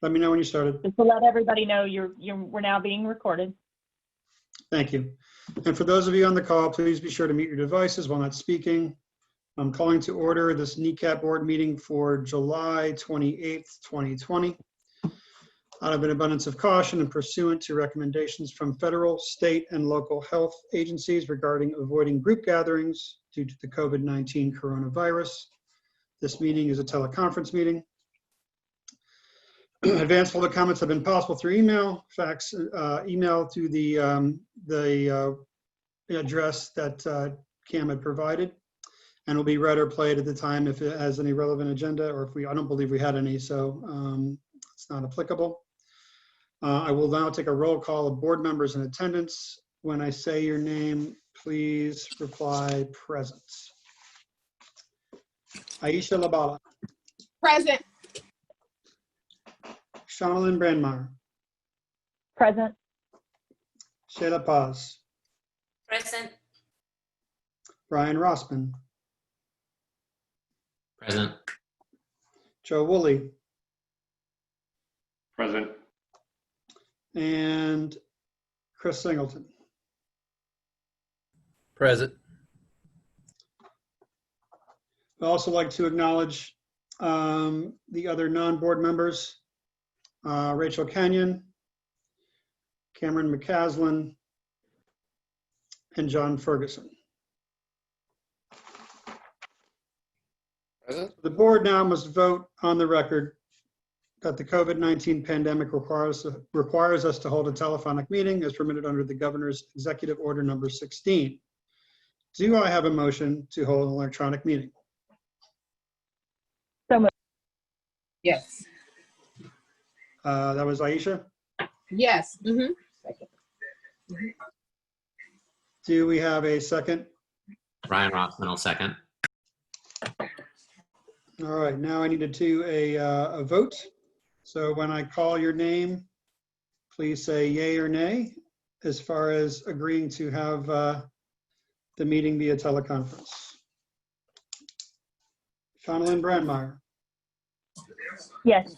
Let me know when you started. Just to let everybody know we're now being recorded. Thank you. And for those of you on the call, please be sure to mute your devices while not speaking. I'm calling to order this NECAT board meeting for July 28th, 2020. Out of an abundance of caution and pursuant to recommendations from federal, state, and local health agencies regarding avoiding group gatherings due to the COVID-19 coronavirus, this meeting is a teleconference meeting. Advanced public comments have been possible through email, fax, email to the address that Cam had provided, and will be read or played at the time if it has any relevant agenda, or if I don't believe we had any, so it's not applicable. I will now take a roll call of board members in attendance. When I say your name, please reply present. Aisha Labala. Present. Shonalyn Brandmeier. Present. Shayla Paz. Present. Brian Rossman. Present. Joe Woolley. Present. And Chris Singleton. Present. I'd also like to acknowledge the other non-board members, Rachel Kenyon, Cameron McCaslin, and John Ferguson. Present. The board now must vote on the record that the COVID-19 pandemic requires us to hold a telephonic meeting as permitted under the governor's executive order number 16. Do I have a motion to hold an electronic meeting? So moved. Yes. That was Aisha. Yes. Do we have a second? Brian Rossman will second. All right, now I need to do a vote. So when I call your name, please say yay or nay as far as agreeing to have the meeting via teleconference. Shonalyn Brandmeier. Yes.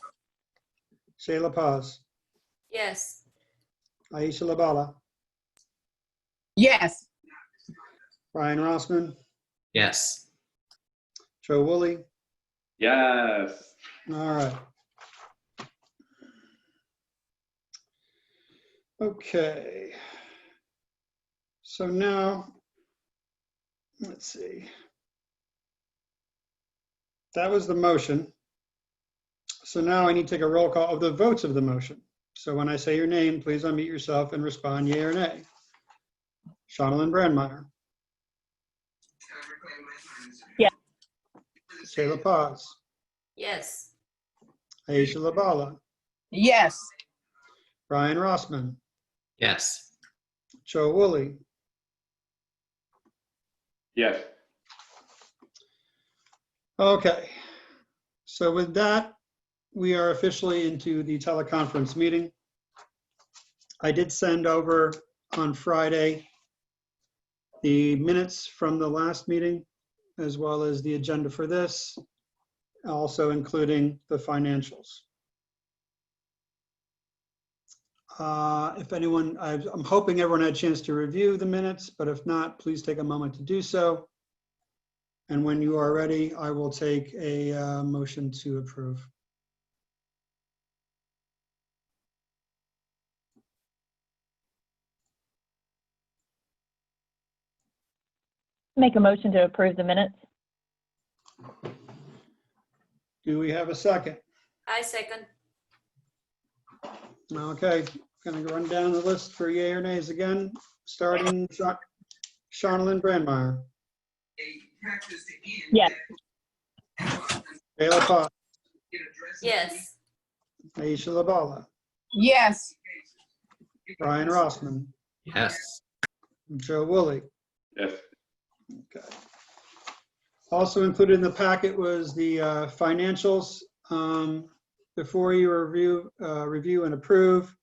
Shayla Paz. Yes. Aisha Labala. Yes. Brian Rossman. Yes. Joe Woolley. Yes. All right. Okay. So now, let's see. That was the motion. So now I need to take a roll call of the votes of the motion. So when I say your name, please unmute yourself and respond yea or nay. Shonalyn Brandmeier. Yes. Shayla Paz. Yes. Aisha Labala. Yes. Brian Rossman. Yes. Joe Woolley. Yes. Okay. So with that, we are officially into the teleconference meeting. I did send over on Friday the minutes from the last meeting, as well as the agenda for this, also including the financials. If anyone, I'm hoping everyone had a chance to review the minutes, but if not, please take a moment to do so. And when you are ready, I will take a motion to approve. Make a motion to approve the minutes. Do we have a second? I second. Okay, gonna run down the list for yay or nays again, starting Shonalyn Brandmeier. Yes. Shayla Paz. Yes. Aisha Labala. Yes. Brian Rossman. Yes. Joe Woolley. Yes. Okay. Also included in the packet was the financials. Before you review and approve,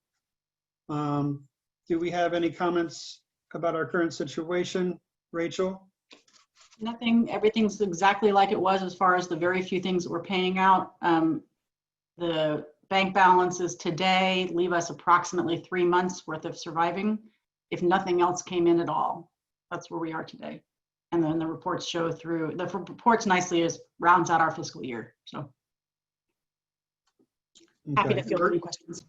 do we have any comments about our current situation? Rachel? Nothing, everything's exactly like it was as far as the very few things that we're paying out. The bank balances today leave us approximately 3 months worth of surviving if nothing else came in at all. That's where we are today. And then the reports show through, the reports nicely rounds out our fiscal year. So happy to Okay. field any questions.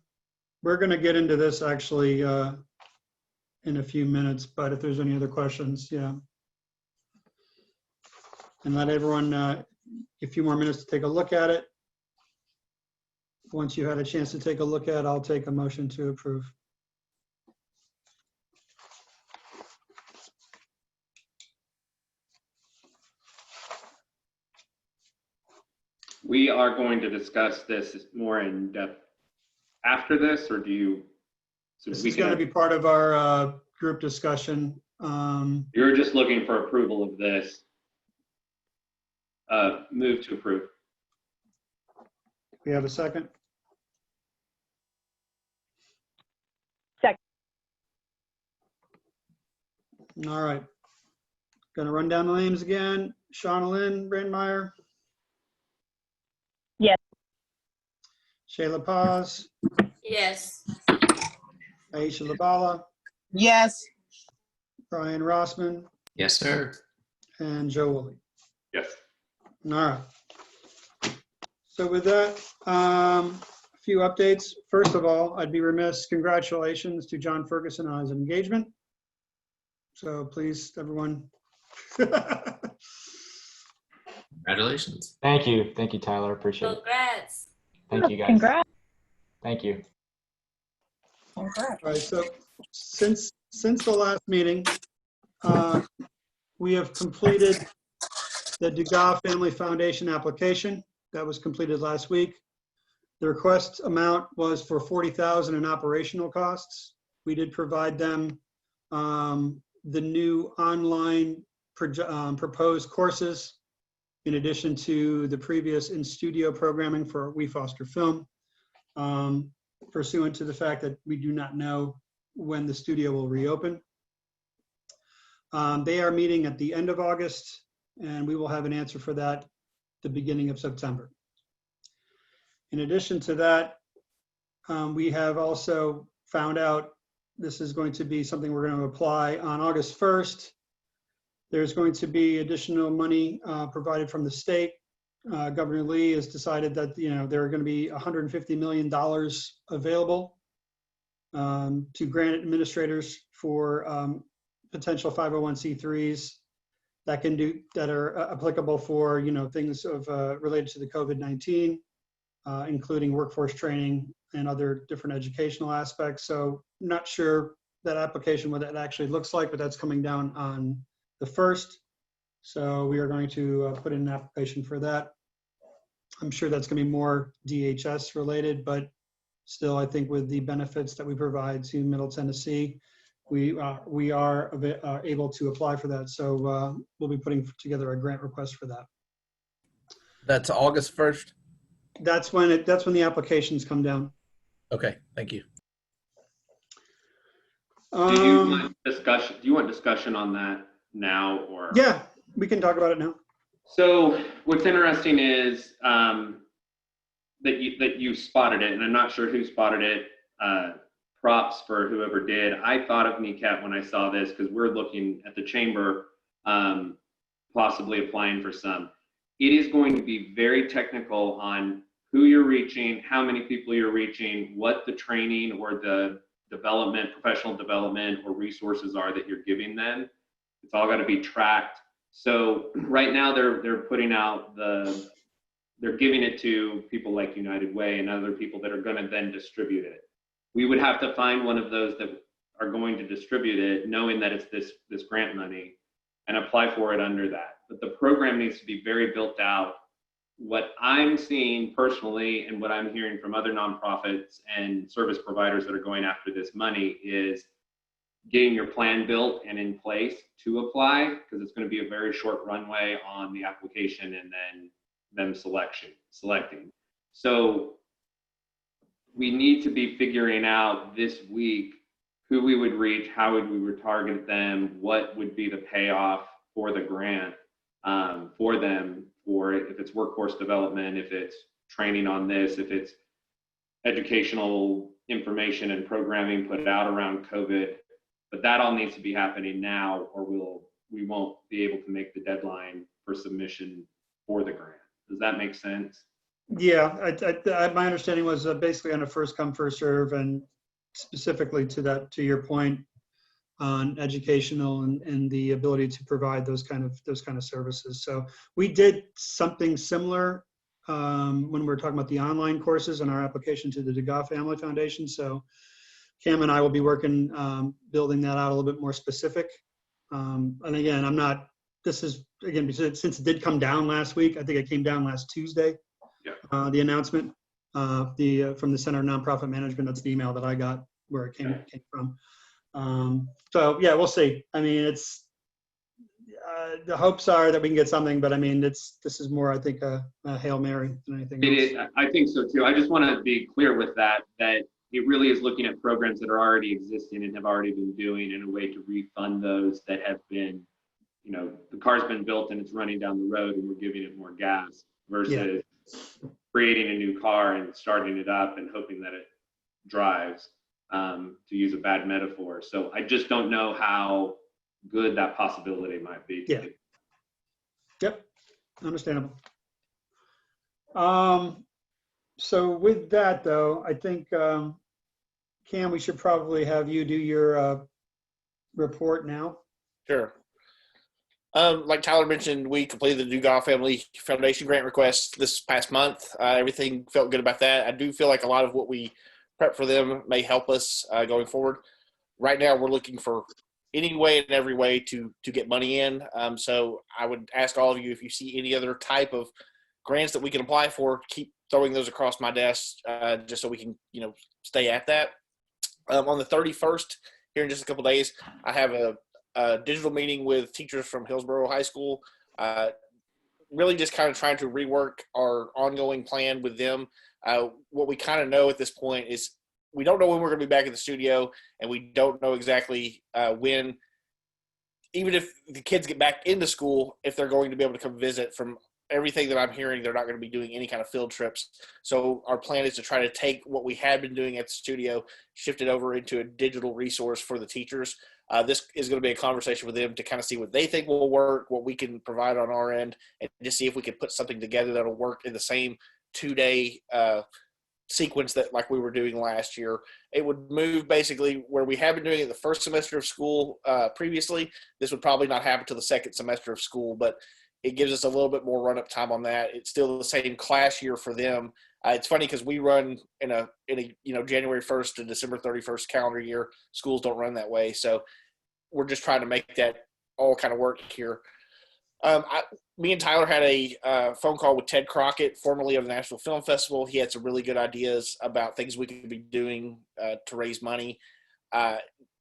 We're going to get into this actually in a few minutes, but if there's any other questions, yeah. And let everyone a few more minutes to take a look at it. Once you had a chance to take a look at it, I'll take a motion to approve. We are going to discuss this more in depth after this, or do you? So This we is going to be part of our group discussion. You're just looking for approval of this. Move to approve. We have a second? Second. All right. Going to run down the names again. Shauna Lynn Brandmeier. Yes. Shayla Paz. Yes. Aisha Labala. Yes. Brian Rossman. Yes, sir. And Joe Woolley. Yes. All right. So with that, a few updates. First of all, I'd be remiss, congratulations to John Ferguson on his engagement. So please, everyone. Congratulations. Thank you, Tyler. Appreciate it. Congrats. Thank you, guys. Congrats. Thank you. All right, so since the last meeting, we have completed the Dugas Family Foundation application that was completed last week. The request amount was for $40,000 in operational costs. We did provide them the new online proposed courses, in addition to the previous in-studio programming for We Foster Film, pursuant to the fact that we do not know when the studio will reopen. They are meeting at the end of August, and we will have an answer for that the beginning of September. In addition to that, we have also found out this is going to be something we're going to apply on August 1st. There's going to be additional money provided from the state. Governor Lee has decided that there are going to be $150 million available to grant administrators for potential 501c3s that are applicable for things of related to the COVID-19, including workforce training and other different educational aspects. So I'm not sure that application, what that actually looks like, but that's coming down on the 1st. So we are going to put in an application for that. I'm sure that's going to be more DHS related, but still, I think with the benefits that we provide to Middle Tennessee, we are able to apply for that. So we'll be putting together a grant request for that. That's August 1st? That's when the applications come down. Okay, thank you. Do you want discussion on that now, or? Yeah, we can talk about it now. So what's interesting is that you spotted it, and I'm not sure who spotted it. Props for whoever did. I thought of NECAT when I saw this, because we're looking at the chamber possibly applying for some. It is going to be very technical on who you're reaching, how many people you're reaching, what the training or the development, professional development or resources are that you're giving them. It's all got to be tracked. So right now they're putting out they're giving it to people like United Way and other people that are going to then distribute it. We would have to find one of those that are going to distribute it, knowing that it's this grant money, and apply for it under that. But the program needs to be very built out. What I'm seeing personally and what I'm hearing from other nonprofits and service providers that are going after this money is getting your plan built and in place to apply, because it's going to be a very short runway on the application and then them selecting. So we need to be figuring out this week who we would reach, how would we target them, what would be the payoff for the grant for them, for if it's workforce development, if it's training on this, if it's educational information and programming put out around COVID, but that all needs to be happening now, or we won't be able to make the deadline for submission for the grant. Does that make sense? Yeah, my understanding was basically on a first come, first serve, and specifically to your point on educational and the ability to provide those kind of services. So we did something similar when we were talking about the online courses and our application to the DeGoff Family Foundation. So Cam and I will be working, building that out a little bit more specific. And again, since it did come down last week, I think it came down last Tuesday, the announcement from the Center of Nonprofit Management. That's the email that I got where it came from. So yeah, we'll see. I mean, it's the hopes are that we can get something, but I mean, this is more, I think, a Hail Mary than anything else. I think so too. I just want to be clear with that it really is looking at programs that are already existing and have already been doing in a way to refund those that have been, the car's been built and it's running down the road and we're giving it more gas versus creating a new car and starting it up and hoping that it drives, to use a bad metaphor. So I just don't know how good that possibility might be. Yeah. Yep. Understandable. So with that though, I think, Cam, we should probably have you do your report now. Sure. Like Tyler mentioned, we completed the DeGoff Family Foundation grant request this past month. Everything felt good about that. I do feel like a lot of what we prep for them may help us going forward. Right now, we're looking for any way and every way to get money in. So I would ask all of you, if you see any other type of grants that we can apply for, keep throwing those across my desk just so we can, stay at that. On the 31st, here in just a couple days, I have a digital meeting with teachers from Hillsborough High School, really just kind of trying to rework our ongoing plan with them. What we kind of know at this point is we don't know when we're going to be back in the studio, and we don't know exactly when, even if the kids get back into school, if they're going to be able to come visit. From everything that I'm hearing, they're not going to be doing any kind of field trips. So our plan is to try to take what we had been doing at the studio, shift it over into a digital resource for the teachers. This is going to be a conversation with them to kind of see what they think will work, what we can provide on our end, and just see if we can put something together that'll work in the same 2-day sequence that like we were doing last year. It would move basically where we have been doing it the first semester of school previously. This would probably not happen till the second semester of school, but it gives us a little bit more run-up time on that. It's still the same class year for them. It's funny because we run in a January 1st to December 31st calendar year. Schools don't run that way, so we're just trying to make that all kind of work here. Me and Tyler had a phone call with Ted Crockett, formerly of the Nashville Film Festival. He had some really good ideas about things we could be doing to raise money,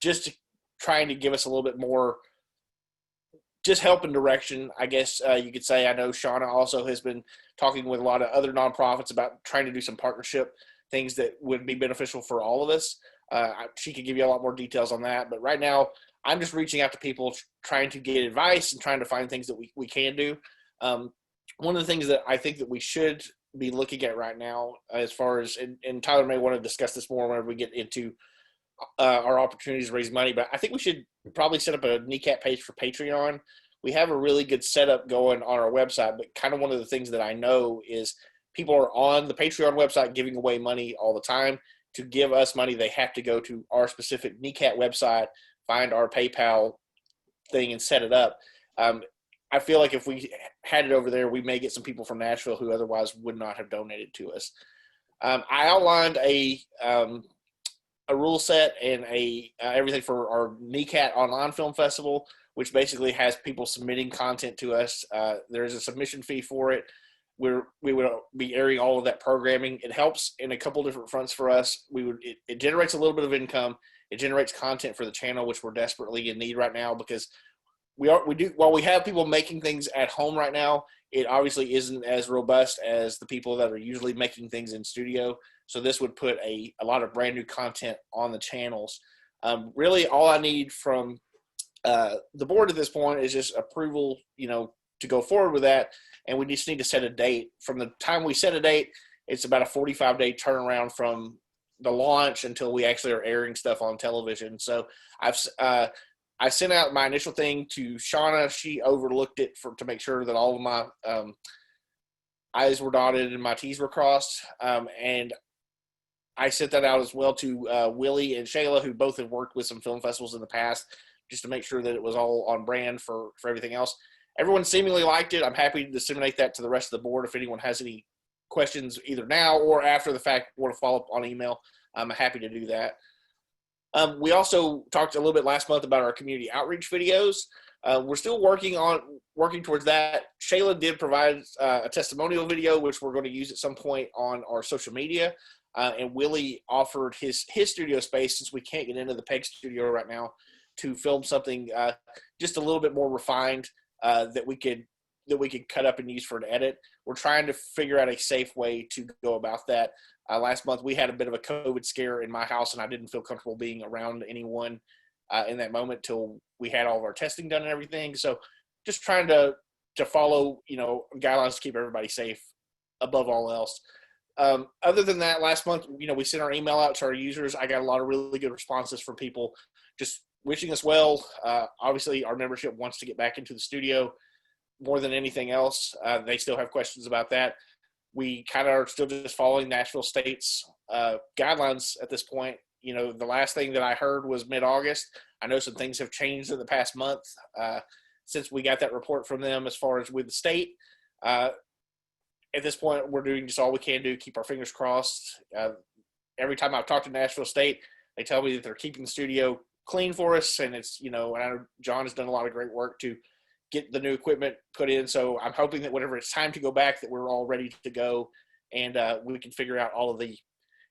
just trying to give us a little bit more just help and direction, I guess you could say. I know Shauna also has been talking with a lot of other nonprofits about trying to do some partnership things that would be beneficial for all of us. She could give you a lot more details on that. But right now, I'm just reaching out to people, trying to get advice and trying to find things that we can do. One of the things that I think that we should be looking at right now, as far as, and Tyler may want to discuss this more whenever we get into our opportunities to raise money, but I think we should probably set up a NECAT page for Patreon. We have a really good setup going on our website, but kind of one of the things that I know is people are on the Patreon website giving away money all the time. To give us money, they have to go to our specific NECAT website, find our PayPal thing, and set it up. I feel like if we had it over there, we may get some people from Nashville who otherwise would not have donated to us. I outlined a rule set and everything for our NECAT Online Film Festival, which basically has people submitting content to us. There's a submission fee for it. We would be airing all of that programming. It helps in a couple different fronts for us. It generates a little bit of income. It generates content for the channel, which we're desperately in need right now, because while we have people making things at home right now, it obviously isn't as robust as the people that are usually making things in studio. So this would put a lot of brand new content on the channels. Really, all I need from the board at this point is just approval, to go forward with that. And we just need to set a date. From the time we set a date, it's about a 45-day turnaround from the launch until we actually are airing stuff on television. So I sent out my initial thing to Shauna. She overlooked it to make sure that all of my I's were dotted and my T's were crossed. And I sent that out as well to Willie and Shayla, who both have worked with some film festivals in the past, just to make sure that it was all on brand for everything else. Everyone seemingly liked it. I'm happy to disseminate that to the rest of the board. If anyone has any questions either now or after the fact, want to follow up on email, I'm happy to do that. We also talked a little bit last month about our community outreach videos. We're still working towards that. Shayla did provide a testimonial video, which we're going to use at some point on our social media. And Willie offered his studio space, since we can't get into the PEG studio right now, to film something just a little bit more refined that we could cut up and use for an edit. We're trying to figure out a safe way to go about that. Last month, we had a bit of a COVID scare in my house, and I didn't feel comfortable being around anyone in that moment till we had all of our testing done and everything. So just trying to follow, guidelines to keep everybody safe above all else. Other than that, last month, we sent our email out to our users. I got a lot of really good responses from people just wishing us well. Obviously, our membership wants to get back into the studio more than anything else. They still have questions about that. We kind of are still just following Nashville State's guidelines at this point. The last thing that I heard was mid-August. I know some things have changed in the past month since we got that report from them as far as with the state. At this point, we're doing just all we can do, keep our fingers crossed. Every time I've talked to Nashville State, they tell me that they're keeping the studio clean for us. And it's, and I know John has done a lot of great work to get the new equipment put in. So I'm hoping that whenever it's time to go back, that we're all ready to go, and we can figure out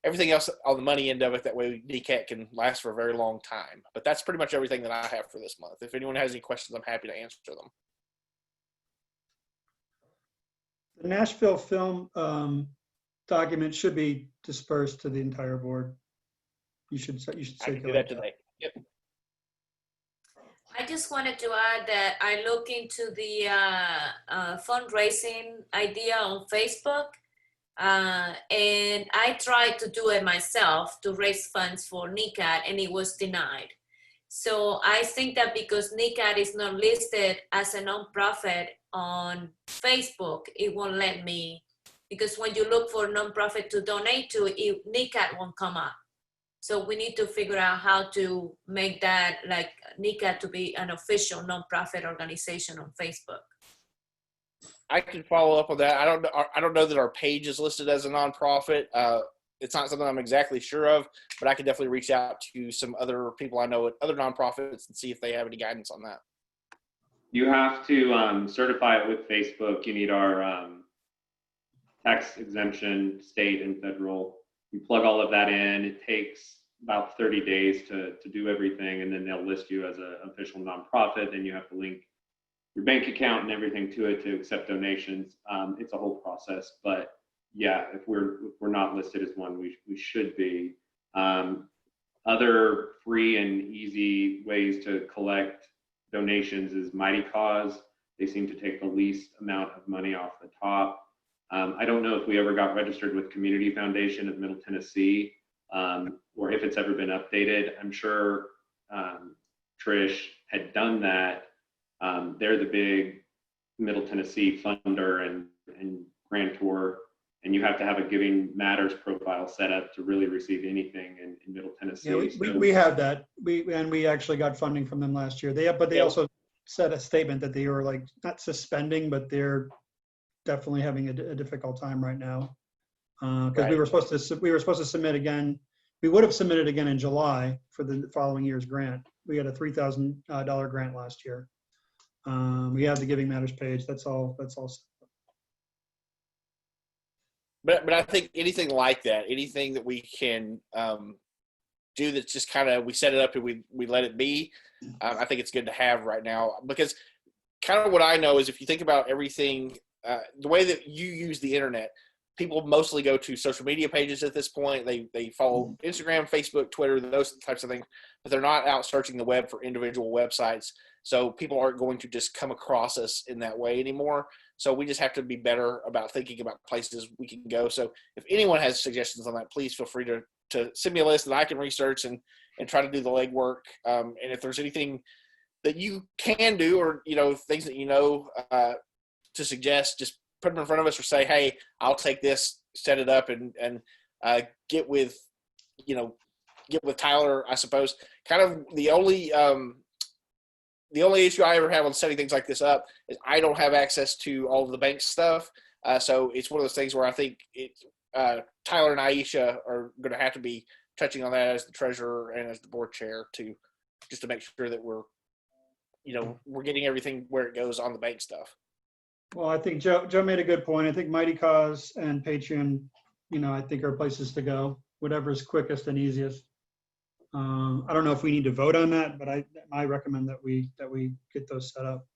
everything else on the money end of it. That way NECAT can last for a very long time. But that's pretty much everything that I have for this month. If anyone has any questions, I'm happy to answer them. The Nashville film document should be dispersed to the entire board. You should I can do circulate that today. Yep. I just wanted to add that I look into the fundraising idea on Facebook, and I tried to do it myself to raise funds for NECAT, and it was denied. So I think that because NECAT is not listed as a nonprofit on Facebook, it won't let me, because when you look for a nonprofit to donate to, NECAT won't come up. So we need to figure out how to make that, like, NECAT to be an official nonprofit organization on Facebook. I can follow up on that. I don't know that our page is listed as a nonprofit. It's not something I'm exactly sure of, but I can definitely reach out to some other people I know at other nonprofits and see if they have any guidance on that. You have to certify it with Facebook. You need our tax exemption, state and federal. You plug all of that in. It takes about 30 days to do everything, and then they'll list you as an official nonprofit. Then you have to link your bank account and everything to it to accept donations. It's a whole process, but yeah, if we're not listed as one, we should be. Other free and easy ways to collect donations is Mighty Cause. They seem to take the least amount of money off the top. I don't know if we ever got registered with Community Foundation of Middle Tennessee, or if it's ever been updated. I'm sure Trish had done that. They're the big Middle Tennessee funder and grantor, and you have to have a Giving Matters profile set up to really receive anything in Middle Tennessee. Yeah, we have that. We actually got funding from them last year. They also said a statement that they were, like, not suspending, but they're definitely having a difficult time right now, because Right. we were supposed to submit again. We would have submitted again in July for the following year's grant. We had a $3,000 grant last year. We have the Giving Matters page. That's all. But I think anything like that, anything that we can do that's just kind of, we set it up and we let it be, I think it's good to have right now. Because kind of what I know is, if you think about everything, the way that you use the internet, people mostly go to social media pages at this point. They follow Instagram, Facebook, Twitter, those types of things, but they're not out searching the web for individual websites So people aren't going to just come across us in that way anymore. So we just have to be better about thinking about places we can go. So if anyone has suggestions on that, please feel free to send me a list that I can research and try to do the legwork. And if there's anything that you can do, or, things that to suggest, just put them in front of us, or say, hey, I'll take this, set it up, and get with Tyler, I suppose. Kind of the only issue I ever have on setting things like this up is I don't have access to all of the bank stuff. So it's one of those things where I think Tyler and Aisha are going to have to be touching on that as the treasurer and as the board chair just to make sure that we're getting everything where it goes on the bank stuff. Well, I think Joe made a good point. I think Mighty Cause and Patreon, I think are places to go, whatever's quickest and easiest. I don't know if we need to vote on that, but I recommend that we get those set up.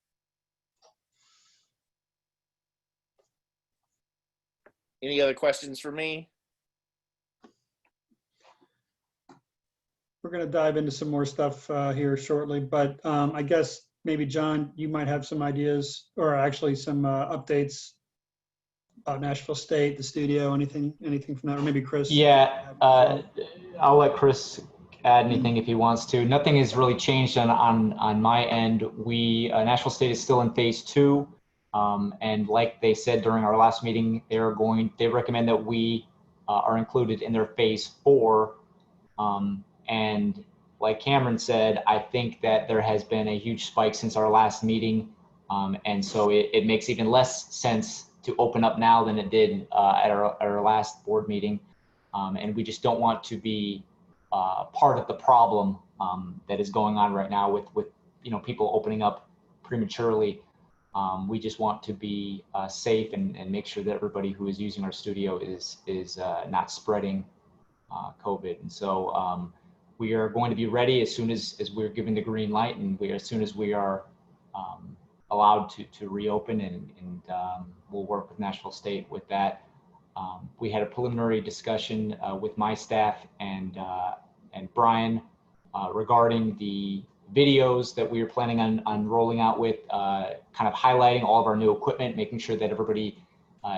Any other questions for me? We're going to dive into some more stuff here shortly, but I guess maybe John, you might have some ideas, or actually some updates about Nashville State, the studio, anything from that, or maybe Chris. Yeah, I'll let Chris add anything if he wants to. Nothing has really changed on my end. Nashville State is still in phase 2, and like they said during our last meeting, they recommend that we are included in their phase 4. And like Cameron said, I think that there has been a huge spike since our last meeting, and so it makes even less sense to open up now than it did at our last board meeting, and we just don't want to be part of the problem that is going on right now with people opening up prematurely. We just want to be safe and make sure that everybody who is using our studio is not spreading COVID. And so we are going to be ready as soon as we're given the green light, and as soon as we are allowed to reopen, and we'll work with Nashville State with that. We had a preliminary discussion with my staff and Brian regarding the videos that we were planning on rolling out with, kind of highlighting all of our new equipment, making sure that everybody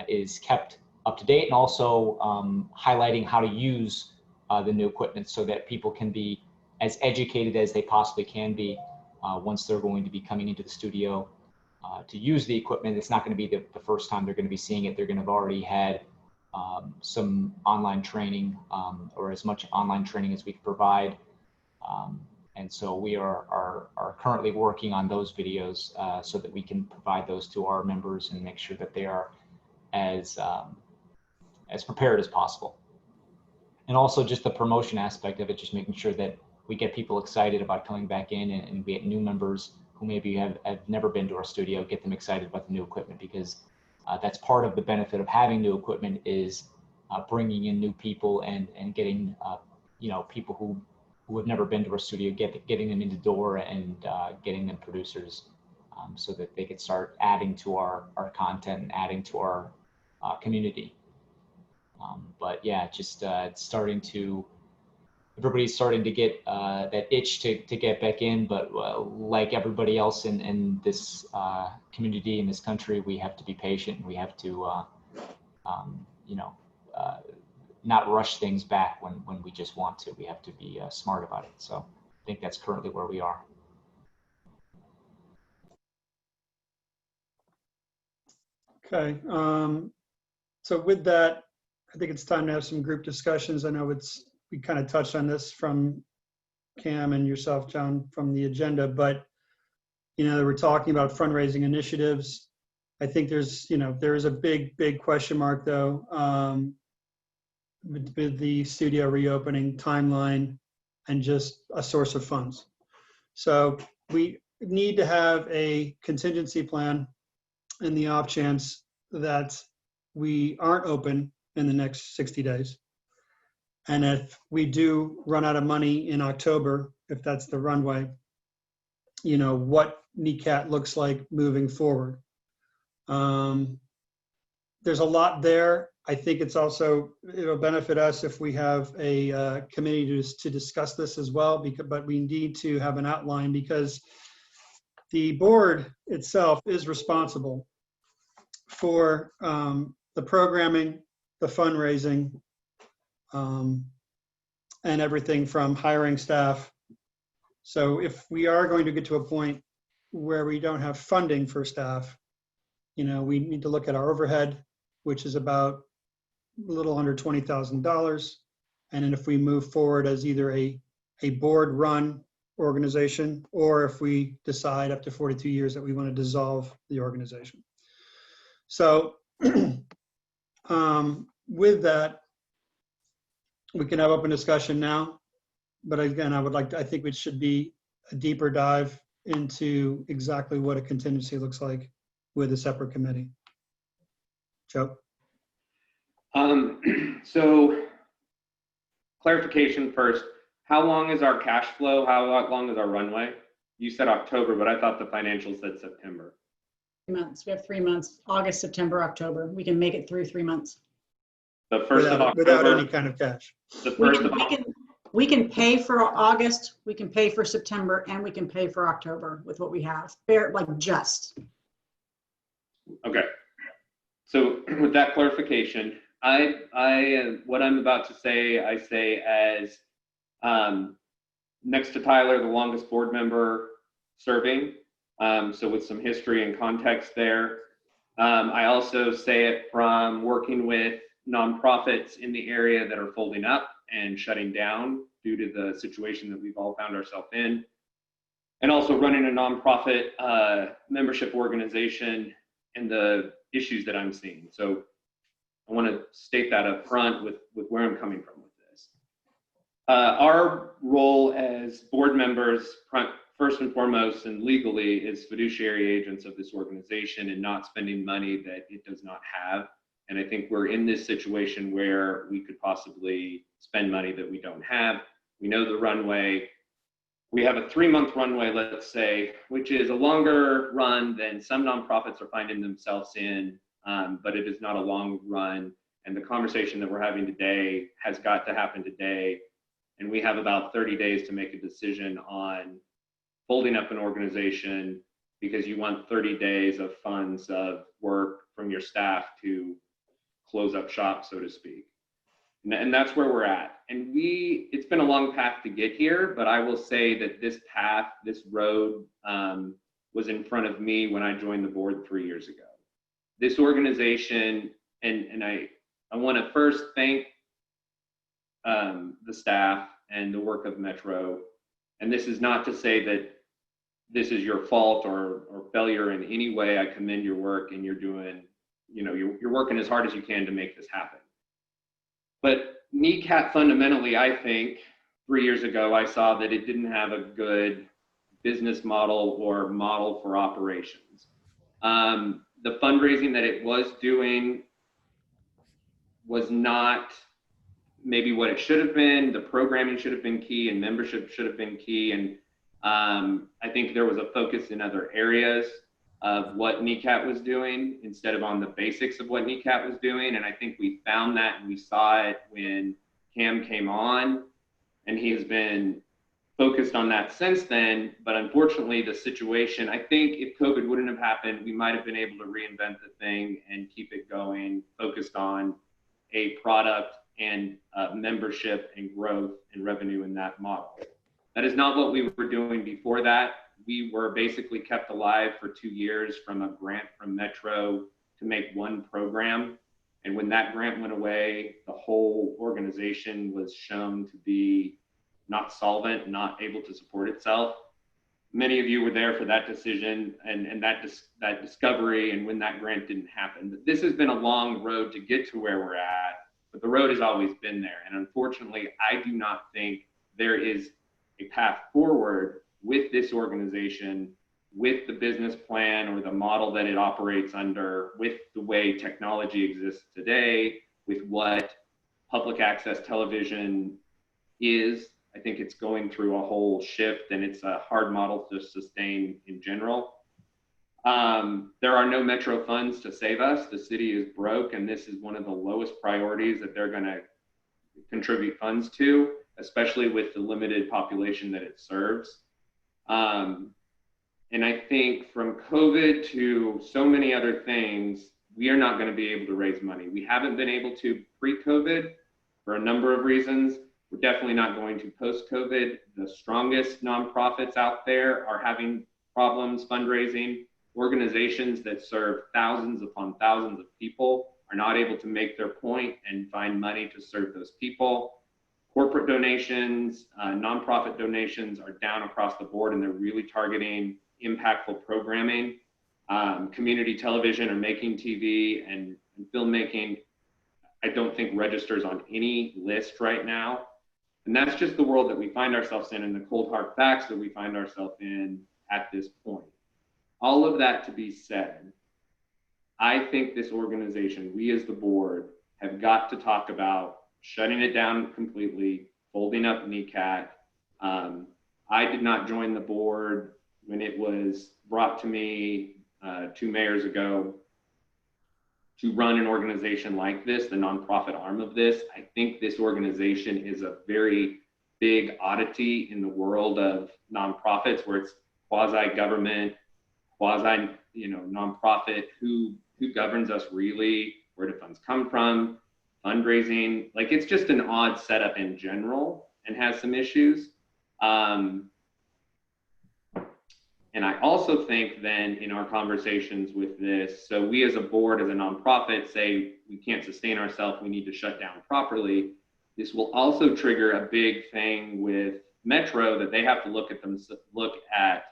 is kept up to date, and also highlighting how to use the new equipment so that people can be as educated as they possibly can be once they're going to be coming into the studio to use the equipment. It's not going to be the first time they're going to be seeing it. They're going to have already had some online training, or as much online training as we can provide. And so we are currently working on those videos so that we can provide those to our members and make sure that they are as prepared as possible. And also just the promotion aspect of it, just making sure that we get people excited about coming back in, and we get new members who maybe have never been to our studio, get them excited about the new equipment, because that's part of the benefit of having new equipment is bringing in new people and getting people who have never been to our studio, getting them in the door and getting them producers so that they could start adding to our content and adding to our community. But yeah, just it's everybody's starting to get that itch to get back in, but like everybody else in this community, in this country, we have to be patient, and we have to not rush things back when we just want to. We have to be smart about it. So I think that's currently where we are. Okay, so with that, I think it's time to have some group discussions. I know we kind of touched on this from Cam and yourself, John, from the agenda, but we're talking about fundraising initiatives. I think there is a big question mark though, with the studio reopening timeline and just a source of funds. So we need to have a contingency plan in the off chance that we aren't open in the next 60 days. And if we do run out of money in October, if that's the runway, what NECAT looks like moving forward. There's a lot there. I think it'll benefit us if we have a committee to discuss this as well, but we need to have an outline, because The board itself is responsible for the programming, the fundraising, and everything from hiring staff. So if we are going to get to a point where we don't have funding for staff, we need to look at our overhead, which is about a little under $20,000. And then if we move forward as either a board-run organization, or if we decide after 42 years that we want to dissolve the organization. So with that, we can have open discussion now. But again, I think it should be a deeper dive into exactly what a contingency looks like with a separate committee. Joe? So clarification first, how long is our cash flow? How long is our runway? You said October, but I thought the financials said September. 3 months. We have 3 months, August, September, October. We can make it through 3 months. The 1st of October. Without any kind of cash. The 1st of We can pay for August, we can pay for September, and we can pay for October with what we have. Fair, like just. Okay. So with that clarification, what I'm about to say, I say as next to Tyler, the longest board member serving. So with some history and context there. I also say it from working with nonprofits in the area that are folding up and shutting down due to the situation that we've all found ourselves in. And also running a nonprofit membership organization and the issues that I'm seeing. So I want to state that up front with where I'm coming from with this. Our role as board members, first and foremost and legally, is fiduciary agents of this organization and not spending money that it does not have. And I think we're in this situation where we could possibly spend money that we don't have. We know the runway. We have a 3-month runway, let's say, which is a longer run than some nonprofits are finding themselves in, but it is not a long run. And the conversation that we're having today has got to happen today. And we have about 30 days to make a decision on folding up an organization, because you want 30 days of funds of work from your staff to close up shop, so to speak. And that's where we're at. And it's been a long path to get here, but I will say that this path, this road was in front of me when I joined the board 3 years ago. This organization, and I want to first thank the staff and the work of Metro. And this is not to say that this is your fault or failure in any way. I commend your work, and you're doing, you're working as hard as you can to make this happen. But NECAT fundamentally, I think 3 years ago, I saw that it didn't have a good business model or model for operations. The fundraising that it was doing was not maybe what it should have been. The programming should have been key, and membership should have been key. And I think there was a focus in other areas of what NECAT was doing instead of on the basics of what NECAT was doing. And I think we found that, and we saw it when Cam came on, and he has been focused on that since then. But unfortunately, the situation, I think if COVID wouldn't have happened, we might have been able to reinvent the thing and keep it going, focused on a product and membership and growth and revenue in that model. That is not what we were doing before that. We were basically kept alive for 2 years from a grant from Metro to make one program. And when that grant went away, the whole organization was shown to be not solvent, not able to support itself. Many of you were there for that decision and that discovery, and when that grant didn't happen. But this has been a long road to get to where we're at, but the road has always been there. And unfortunately, I do not think there is a path forward with this organization, with the business plan or the model that it operates under, with the way technology exists today, with what public access television is. I think it's going through a whole shift, and it's a hard model to sustain in general. There are no Metro funds to save us. The city is broke, and this is one of the lowest priorities that they're going to contribute funds to, especially with the limited population that it serves. And I think from COVID to so many other things, we are not going to be able to raise money. We haven't been able to pre-COVID for a number of reasons. We're definitely not going to post-COVID. The strongest nonprofits out there are having problems fundraising. Organizations that serve thousands upon thousands of people are not able to make their point and find money to serve those people. Corporate donations, nonprofit donations are down across the board, and they're really targeting impactful programming. Community television or making TV and filmmaking, I don't think registers on any list right now. And that's just the world that we find ourselves in and the cold hard facts that we find ourselves in at this point. All of that to be said, I think this organization, we as the board, have got to talk about shutting it down completely, folding up NECAT. I did not join the board when it was brought to me 2 mayors ago to run an organization like this, the nonprofit arm of this. I think this organization is a very big oddity in the world of nonprofits, where it's quasi-government, quasi, nonprofit. Who governs us really? Where do funds come from? Fundraising, like, it's just an odd setup in general and has some issues. And I also think then in our conversations with this, so we as a board, as a nonprofit, say we can't sustain ourselves, we need to shut down properly. This will also trigger a big thing with Metro, that they have to look at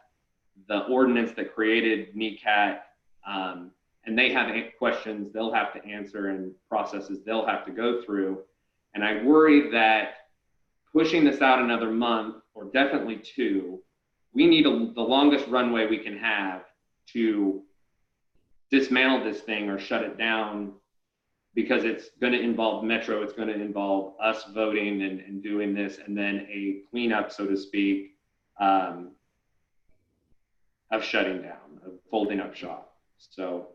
the ordinance that created NECAT, and they have questions they'll have to answer and processes they'll have to go through. And I worry that pushing this out another month, or definitely 2, we need the longest runway we can have to dismantle this thing or shut it down, because it's going to involve Metro, it's going to involve us voting and doing this, and then a cleanup, so to speak, of shutting down, of folding up shop. So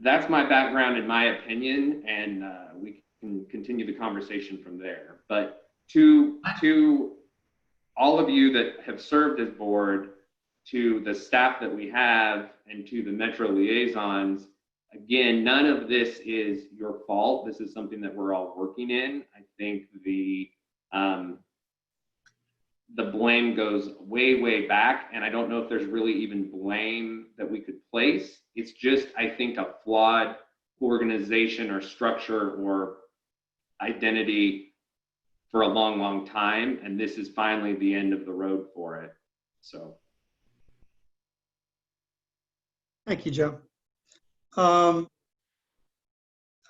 that's my background and my opinion, and we can continue the conversation from there. But to all of you that have served as board, to the staff that we have, and to the Metro liaisons, again, none of this is your fault. This is something that we're all working in. I think the blame goes way, way back, and I don't know if there's really even blame that we could place. It's just, I think, a flawed organization or structure or identity for a long, long time, and this is finally the end of the road for it. So. Thank you, Joe. I'll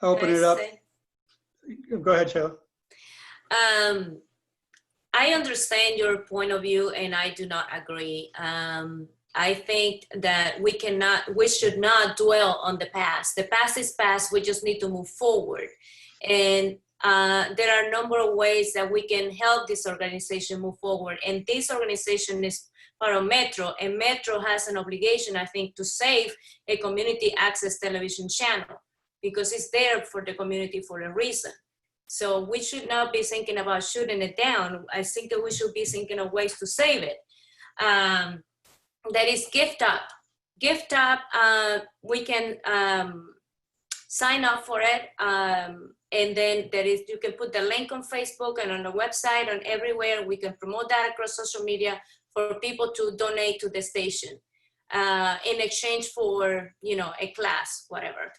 open it up. Go ahead, Shayla. I understand your point of view, and I do not agree. I think that we should not dwell on the past. The past is past. We just need to move forward. And there are a number of ways that we can help this organization move forward. And this organization is part of Metro, and Metro has an obligation, I think, to save a community access television channel, because it's there for the community for a reason. So we should not be thinking about shooting it down. I think that we should be thinking of ways to save it. That is Gift Up. Gift Up, we can sign up for it. And then you can put the link on Facebook and on the website and everywhere. We can promote that across social media for people to donate to the station in exchange for, a class, whatever.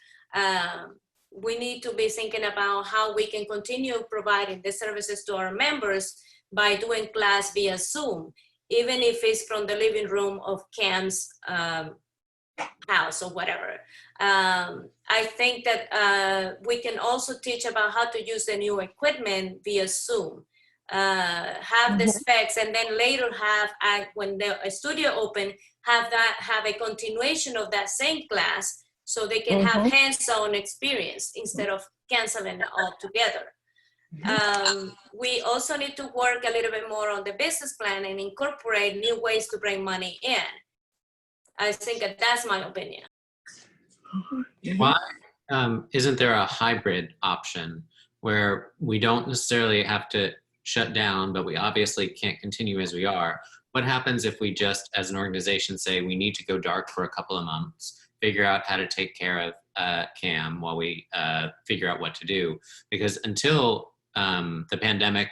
We need to be thinking about how we can continue providing the services to our members by doing class via Zoom, even if it's from the living room of Cam's house or whatever. I think that we can also teach about how to use the new equipment via Zoom, have the specs, and then later when the studio open, have a continuation of that same class, so they can have hands-on experience instead of canceling it altogether. We also need to work a little bit more on the business plan and incorporate new ways to bring money in. I think that's my opinion. Why isn't there a hybrid option where we don't necessarily have to shut down, but we obviously can't continue as we are. What happens if we just, as an organization, say we need to go dark for a couple of months, figure out how to take care of CAM while we figure out what to do? Because until the pandemic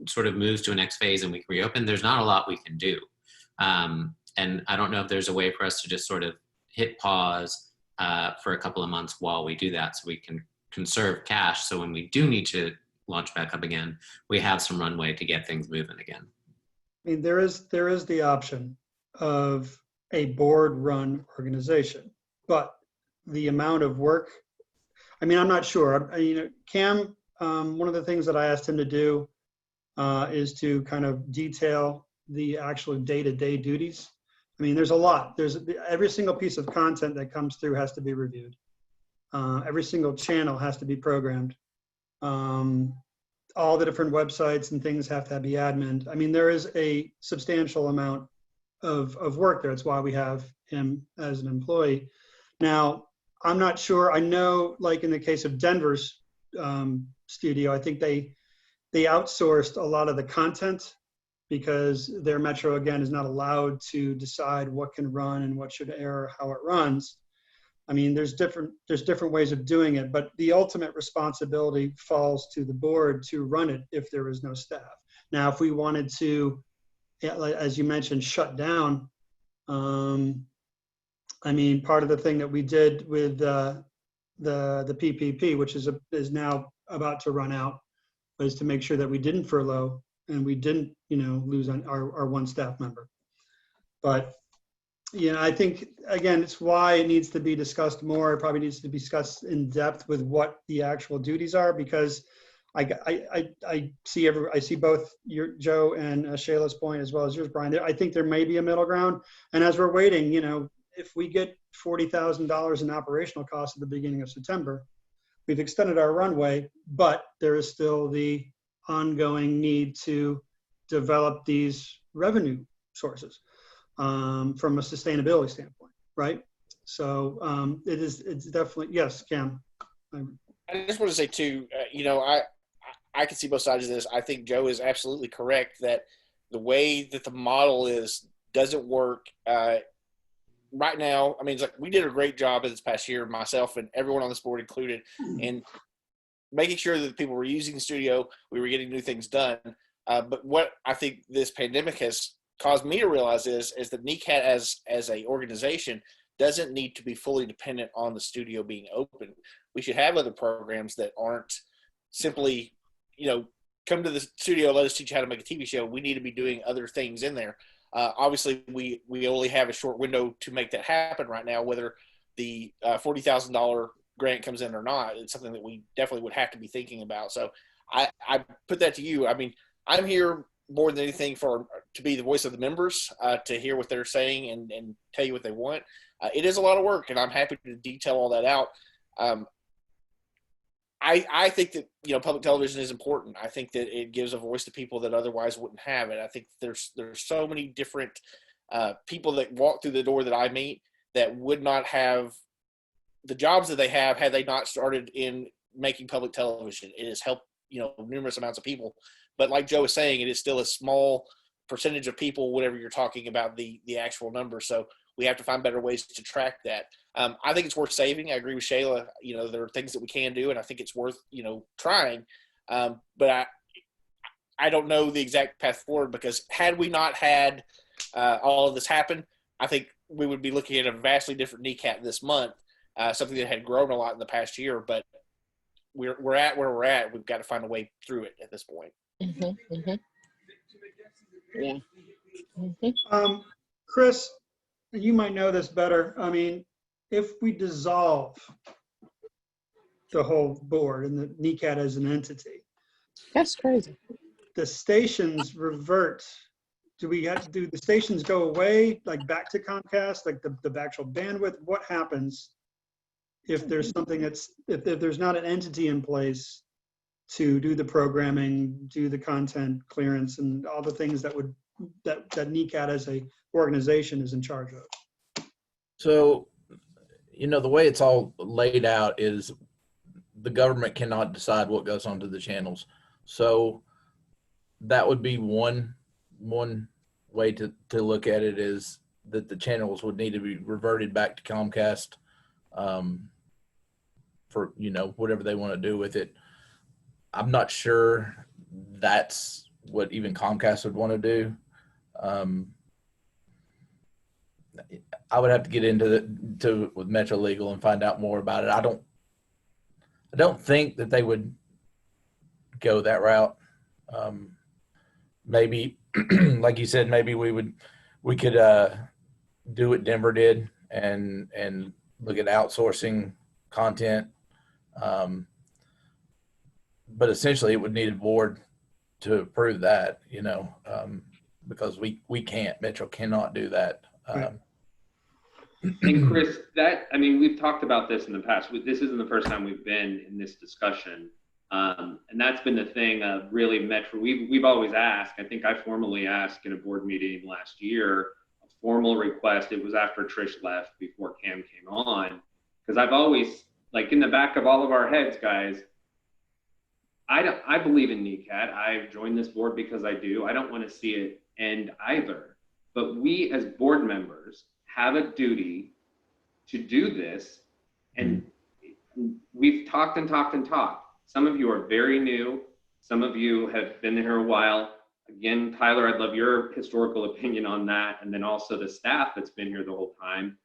sort of moves to a next phase and we can reopen, there's not a lot we can do. And I don't know if there's a way for us to just sort of hit pause for a couple of months while we do that, so we can conserve cash. So when we do need to launch back up again, we have some runway to get things moving again. I mean, there is the option of a board-run organization, but the amount of work, I mean, I'm not sure. Cam, one of the things that I asked him to do is to kind of detail the actual day-to-day duties. I mean, there's a lot. There's every single piece of content that comes through has to be reviewed. Every single channel has to be programmed. All the different websites and things have to be admin. I mean, there is a substantial amount of work there. It's why we have him as an employee. Now, I'm not sure. I know, like in the case of Denver's studio, I think they outsourced a lot of the content because their metro, again, is not allowed to decide what can run and what should air, how it runs. I mean, there's different ways of doing it, but the ultimate responsibility falls to the board to run it if there is no staff. Now, if we wanted to, as you mentioned, shut down, I mean, part of the thing that we did with the PPP, which is now about to run out, was to make sure that we didn't furlough and we didn't, lose our one staff member. But I think, again, it's why it needs to be discussed more. It probably needs to be discussed in depth with what the actual duties are, because I see both your Joe and Shayla's point as well as yours, Brian. I think there may be a middle ground. And as we're waiting, if we get $40,000 in operational costs at the beginning of September, we've extended our runway, but there is still the ongoing need to develop these revenue sources from a sustainability standpoint, right? So it's definitely, yes, Cam. I just want to say too, I can see both sides of this. I think Joe is absolutely correct that the way that the model doesn't work right now. I mean, it's like we did a great job this past year, myself and everyone on this board included, in making sure that the people were using the studio, we were getting new things done. But what I think this pandemic has caused me to realize is that NECAT as a organization doesn't need to be fully dependent on the studio being open. We should have other programs that aren't simply, come to the studio, let us teach you how to make a TV show. We need to be doing other things in there. Obviously, we only have a short window to make that happen right now, whether the $40,000 grant comes in or not. It's something that we definitely would have to be thinking about. So I put that to you. I mean, I'm here more than anything to be the voice of the members, to hear what they're saying and tell you what they want. It is a lot of work, and I'm happy to detail all that out. I think that public television is important. I think that it gives a voice to people that otherwise wouldn't have it. I think there's so many different people that walk through the door that I meet that would not have the jobs that they have had they not started in making public television. It has helped numerous amounts of people. But like Joe was saying, it is still a small percentage of people, whatever you're talking about the actual number. So we have to find better ways to track that. I think it's worth saving. I agree with Shayla. There are things that we can do, and I think it's worth, trying. But I don't know the exact path forward, because had we not had all of this happen, I think we would be looking at a vastly different NECAT this month, something that had grown a lot in the past year. But we're at where we're at. We've got to find a way through it at this point. Mm-hmm, mm-hmm. Yeah. Chris, you might know this better. I mean, if we dissolve the whole board and the NECAT as an entity, That's crazy. the stations revert. Do the stations go away, like back to Comcast, like the actual bandwidth? What happens if there's something if there's not an entity in place to do the programming, do the content clearance, and all the things that NECAT as a organization is in charge of? So, the way it's all laid out is the government cannot decide what goes onto the channels. So that would be one way to look at it, is that the channels would need to be reverted back to Comcast for, you know, whatever they want to do with it. I'm not sure that's what even Comcast would want to do. I would have to get into with Metro Legal and find out more about it. I don't think that they would go that route. Maybe, like you said, maybe we could do what Denver did and look at outsourcing content. But essentially, it would need a board to approve that, you know, because we can't. Metro cannot do that. Right. And Chris, we've talked about this in the past. This isn't the first time we've been in this discussion. And that's been the thing of really Metro. We've always asked, I think I formally asked in a board meeting last year, a formal request. It was after Trish left, before Cam came on. Because I've always, like, in the back of all of our heads, guys, I believe in NECAT. I've joined this board because I do. I don't want to see it end either. But we as board members have a duty to do this. And we've talked and talked and talked. Some of you are very new. Some of you have been here a while. Again, Tyler, I'd love your historical opinion on that. And then also the staff that's been here the whole time.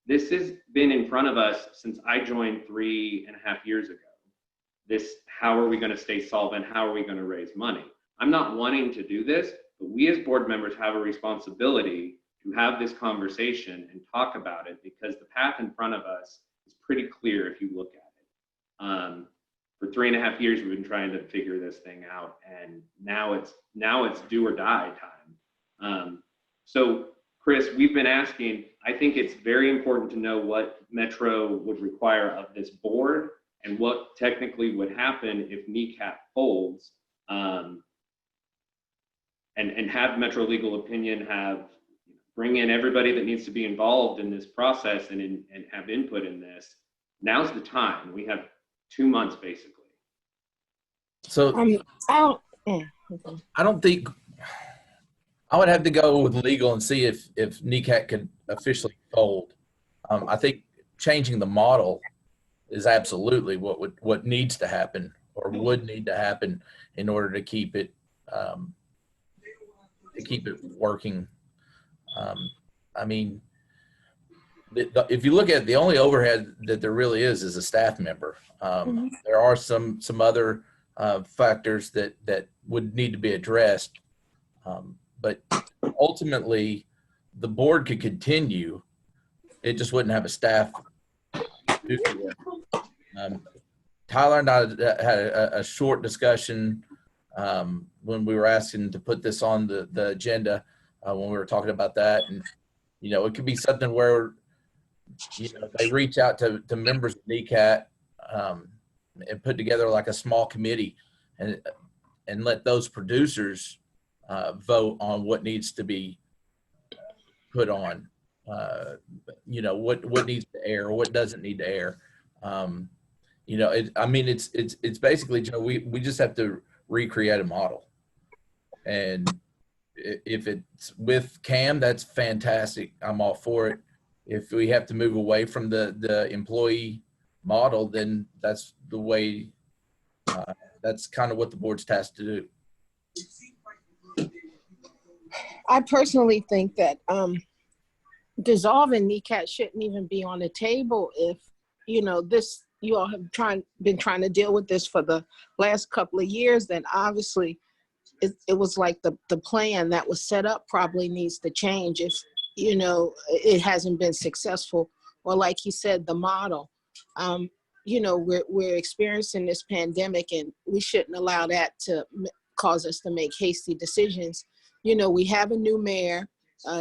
This has been in front of us since I joined 3.5 years ago. How are we going to stay solvent? How are we going to raise money? I'm not wanting to do this, but we as board members have a responsibility to have this conversation and talk about it, because the path in front of us is pretty clear if you look at it. For 3.5 years, we've been trying to figure this thing out, and now it's do or die time. So Chris, we've been asking, I think it's very important to know what Metro would require of this board and what technically would happen if NECAT folds, and have Metro Legal Opinion bring in everybody that needs to be involved in this process and have input in this. Now's the time. We have 2 months basically. So I don't think I would have to go with legal and see if NECAT could officially fold. I think changing the model is absolutely what needs to happen, or would need to happen, in order to keep it working. I mean, if you look at it, the only overhead that there really is a staff member. There are some other factors that would need to be addressed, but ultimately the board could continue. It just wouldn't have a staff. Tyler and I had a short discussion when we were asking to put this on the agenda, when we were talking about that. And, you know, it could be something where, you know, they reach out to members of NECAT and put together like a small committee and let those producers vote on what needs to be put on. You know, what needs to air, what doesn't need to air. You know, it's basically, Joe, we just have to recreate a model. And if it's with Cam, that's fantastic. I'm all for it. If we have to move away from the employee model, then that's the way, that's kind of what the board's tasked to do. I personally think that dissolving NECAT shouldn't even be on the table if, you know, you all have been trying to deal with this for the last couple of years. Then obviously it was like the plan that was set up probably needs to change if, you know, it hasn't been successful. Or like he said, the model. You know, we're experiencing this pandemic, and we shouldn't allow that to cause us to make hasty decisions. You know, we have a new mayor,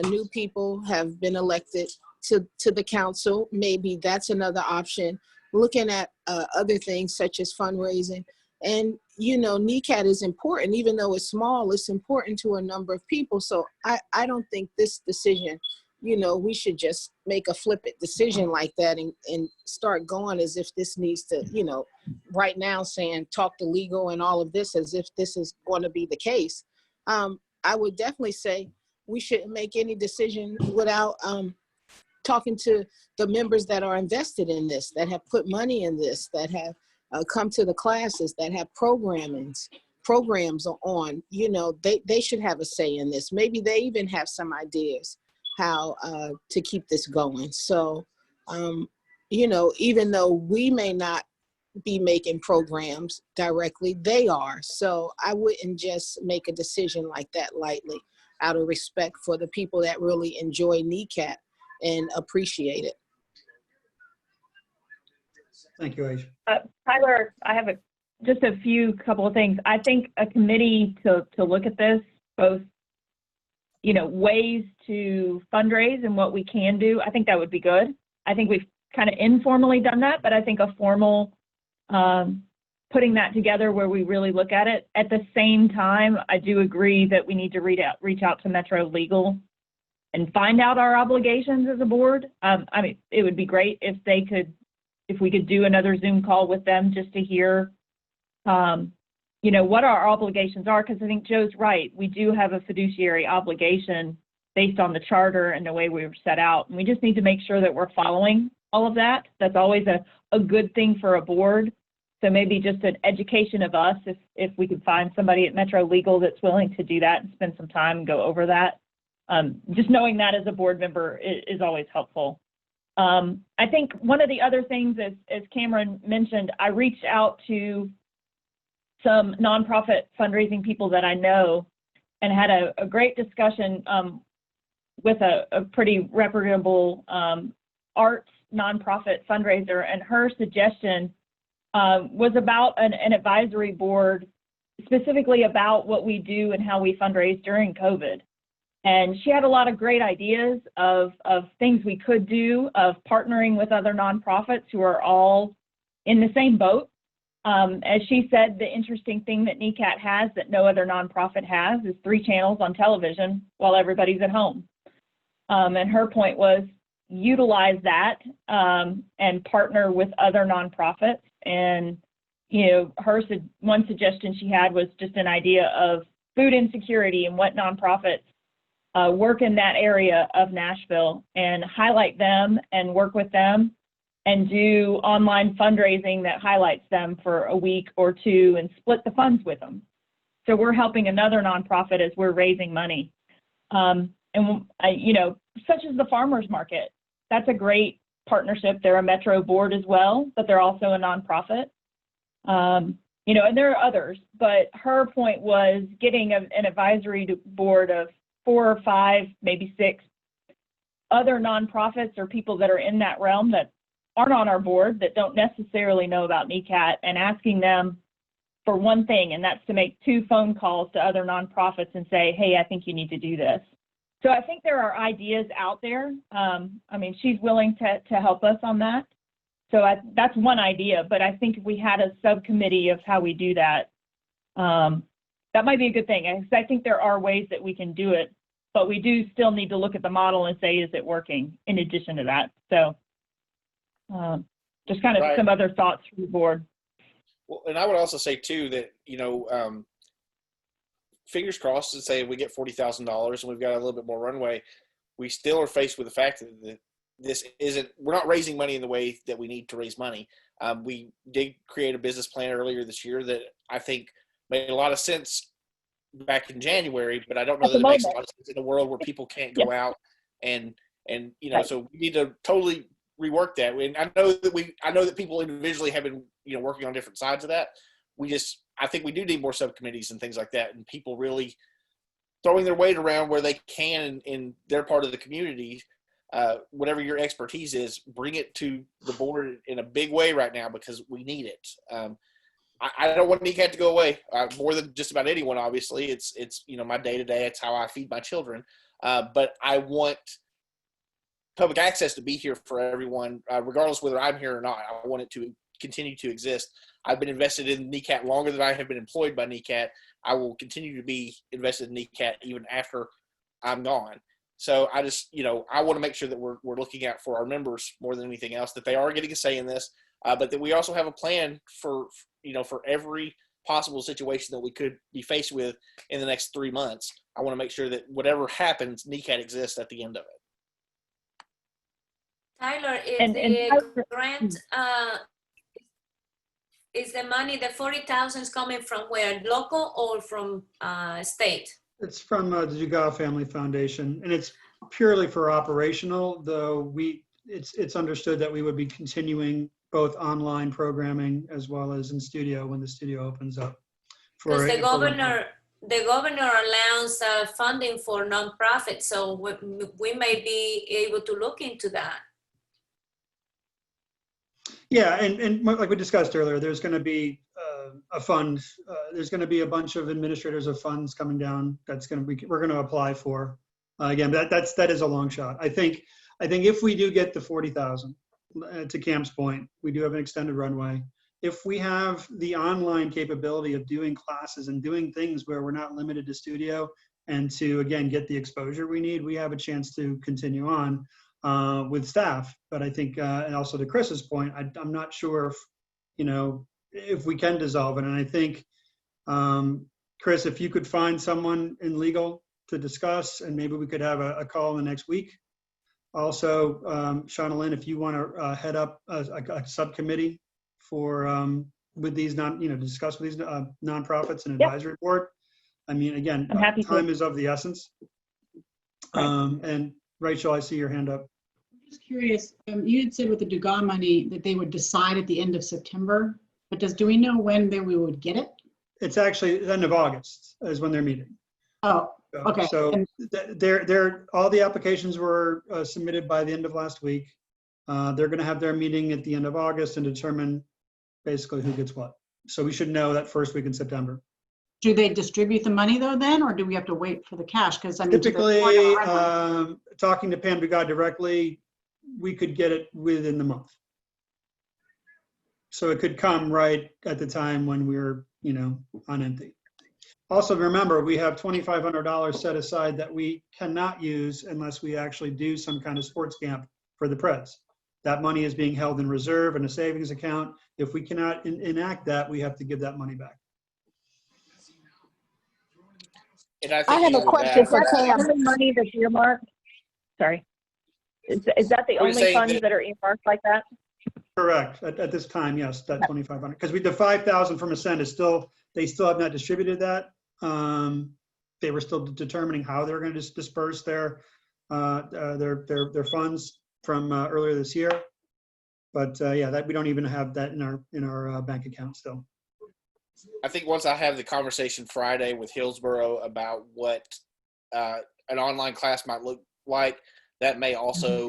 new people have been elected to the council. Maybe that's another option. Looking at other things such as fundraising. And, you know, NECAT is important, even though it's small, it's important to a number of people. So I don't think this decision, you know, we should just make a flippant decision like that and start going as if this needs to, you know, right now saying talk to legal and all of this as if this is going to be the case. I would definitely say we shouldn't make any decision without talking to the members that are invested in this, that have put money in this, that have come to the classes, that have programs on. You know, they should have a say in this. Maybe they even have some ideas how to keep this going. So, you know, even though we may not be making programs directly, they are. So I wouldn't just make a decision like that lightly, out of respect for the people that really enjoy NECAT and appreciate it. Thank you, Aisha. Tyler, I have just a couple of things. I think a committee to look at this, both, you know, ways to fundraise and what we can do, I think that would be good. I think we've kind of informally done that, but I think a formal putting that together where we really look at it. At the same time, I do agree that we need to reach out to Metro Legal and find out our obligations as a board. I mean, it would be great if we could do another Zoom call with them just to hear, you know, what our obligations are, because I think Joe's right. We do have a fiduciary obligation based on the charter and the way we were set out. And we just need to make sure that we're following all of that. That's always a good thing for a board. So maybe just an education of us, if we could find somebody at Metro Legal that's willing to do that and spend some time and go over that. Just knowing that as a board member is always helpful. I think one of the other things, as Cameron mentioned, I reached out to some nonprofit fundraising people that I know and had a great discussion with a pretty reputable arts nonprofit fundraiser, and her suggestion was about an advisory board specifically about what we do and how we fundraise during COVID. And she had a lot of great ideas of things we could do, of partnering with other nonprofits who are all in the same boat. As she said, the interesting thing that NECAT has that no other nonprofit has is 3 channels on television while everybody's at home. And her point was utilize that and partner with other nonprofits. And, you know, one suggestion she had was just an idea of food insecurity and what nonprofits work in that area of Nashville, and highlight them and work with them and do online fundraising that highlights them for a week or 2 and split the funds with them. So we're helping another nonprofit as we're raising money. You know, such as the farmers market, that's a great partnership. They're a Metro board as well, but they're also a nonprofit. You know, and there are others, but her point was getting an advisory board of 4 or 5, maybe 6 other nonprofits or people that are in that realm that aren't on our board, that don't necessarily know about NECAT, and asking them for one thing, and that's to make 2 phone calls to other nonprofits and say, hey, I think you need to do this. So I think there are ideas out there. I mean, she's willing to help us on that. So that's one idea, but I think if we had a subcommittee of how we do that, that might be a good thing. I think there are ways that we can do it, but we do still need to look at the model and say, is it working in addition to that? So just kind of some other thoughts from the board. Well, and I would also say too that, you know, fingers crossed and say we get $40,000 and we've got a little bit more runway, we still are faced with the fact that we're not raising money in the way that we need to raise money. We did create a business plan earlier this year that I think made a lot of sense back in January, but I don't know that it makes a lot of sense in a world where people can't go out and you know, so we need to totally rework that. And I know that people individually have been, you know, working on different sides of that. I think we do need more subcommittees and things like that, and people really throwing their weight around where they can in their part of the community. Whatever your expertise is, bring it to the board in a big way right now, because we need it. I don't want NECAT to go away more than just about anyone. Obviously, it's you know, my day to day. It's how I feed my children. But I want public access to be here for everyone, regardless whether I'm here or not. I want it to continue to exist. I've been invested in NECAT longer than I have been employed by NECAT. I will continue to be invested in NECAT even after I'm gone. So I just, you know, I want to make sure that we're looking out for our members more than anything else, that they are getting a say in this, but that we also have a plan for, you know, for every possible situation that we could be faced with in the next 3 months. I want to make sure that whatever happens, NECAT exists at the end of it. Tyler, is And the grant, is the money, the 40,000 is coming from where, local or from state? It's from the Dugas Family Foundation, and it's purely for operational, though it's understood that we would be continuing both online programming as well as in studio when the studio opens up. Because the governor allows funding for nonprofits, so we may be able to look into that. Yeah, and like we discussed earlier, there's going to be a fund. There's going to be a bunch of administrators of funds coming down. We're going to apply for. Again, that is a long shot. I think if we do get the 40,000, to Cam's point, we do have an extended runway. If we have the online capability of doing classes and doing things where we're not limited to studio, and to again get the exposure we need, we have a chance to continue on with staff. But I think, and also to Chris's point, I'm not sure if we can dissolve it. And I think, Chris, if you could find someone in legal to discuss, and maybe we could have a call in the next week. Also, Shauna Lynn, if you want to head up a subcommittee for with these discuss with these nonprofits and advisory board. I mean, again, I'm happy time to. is of the essence. And Rachel, I see your hand up. I'm just curious, you had said with the Dugas money that they would decide at the end of September, but do we know when we would get it? It's actually the end of August is when they're meeting. Oh, okay. So all the applications were submitted by the end of last week. They're going to have their meeting at the end of August and determine basically who gets what. So we should know that first week in September. Do they distribute the money though then, or do we have to wait for the cash? Because I mean, typically, talking to Pam Dugas directly, we could get it within the month. So it could come right at the time when we're, on empty. Also, remember, we have $2,500 set aside that we cannot use unless we actually do some kind of sports camp for the Preds. That money is being held in reserve in a savings account. If we cannot enact that, we have to give that money back. And I have a question for Cam. Is that the only money that's earmarked? Sorry. Is that the only funds that are earmarked like that? Correct. At this time, yes, that 2,500. Because the 5,000 from Ascend is they still have not distributed that. They were still determining how they're going to disperse their funds from earlier this year. But yeah, that we don't even have that in our bank account still. I think once I have the conversation Friday with Hillsborough about what an online class might look like, that may also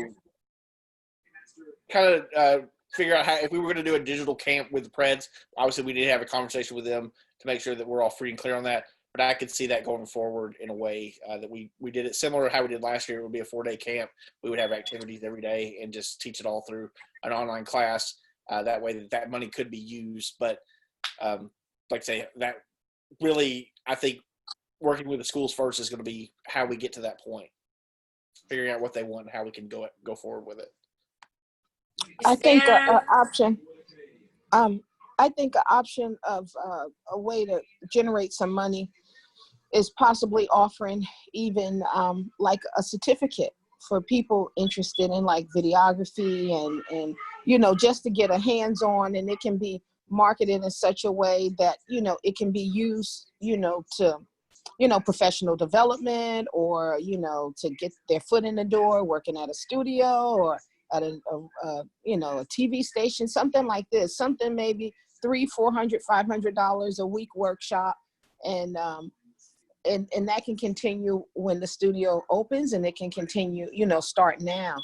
kind of figure out how, if we were going to do a digital camp with the Preds, obviously we need to have a conversation with them to make sure that we're all free and clear on that. But I could see that going forward in a way that we did it similar to how we did last year. It would be a 4-day camp. We would have activities every day and just teach it all through an online class. That way that money could be used. But like I say, that really, I think working with the schools first is going to be how we get to that point, figuring out what they want and how we can go forward with it. I think an option. I think an option of a way to generate some money is possibly offering even like a certificate for people interested in like videography and just to get a hands-on, and it can be marketed in such a way that it can be used to professional development, or to get their foot in the door working at a studio or at a TV station, something like this, something maybe $300, $400, $500 a week workshop, and that can continue when the studio opens, and it can continue start now,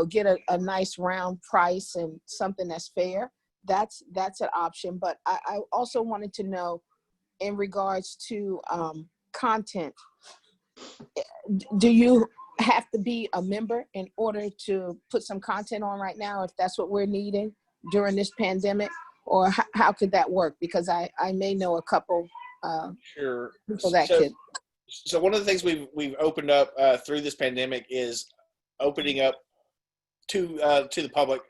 get a nice round price and something that's fair. That's an option. But I also wanted to know, in regards to content, do you have to be a member in order to put some content on right now, if that's what we're needing during this pandemic? Or how could that work? Because I may know a couple Sure. people that could. So one of the things we've opened up through this pandemic is opening up to the public.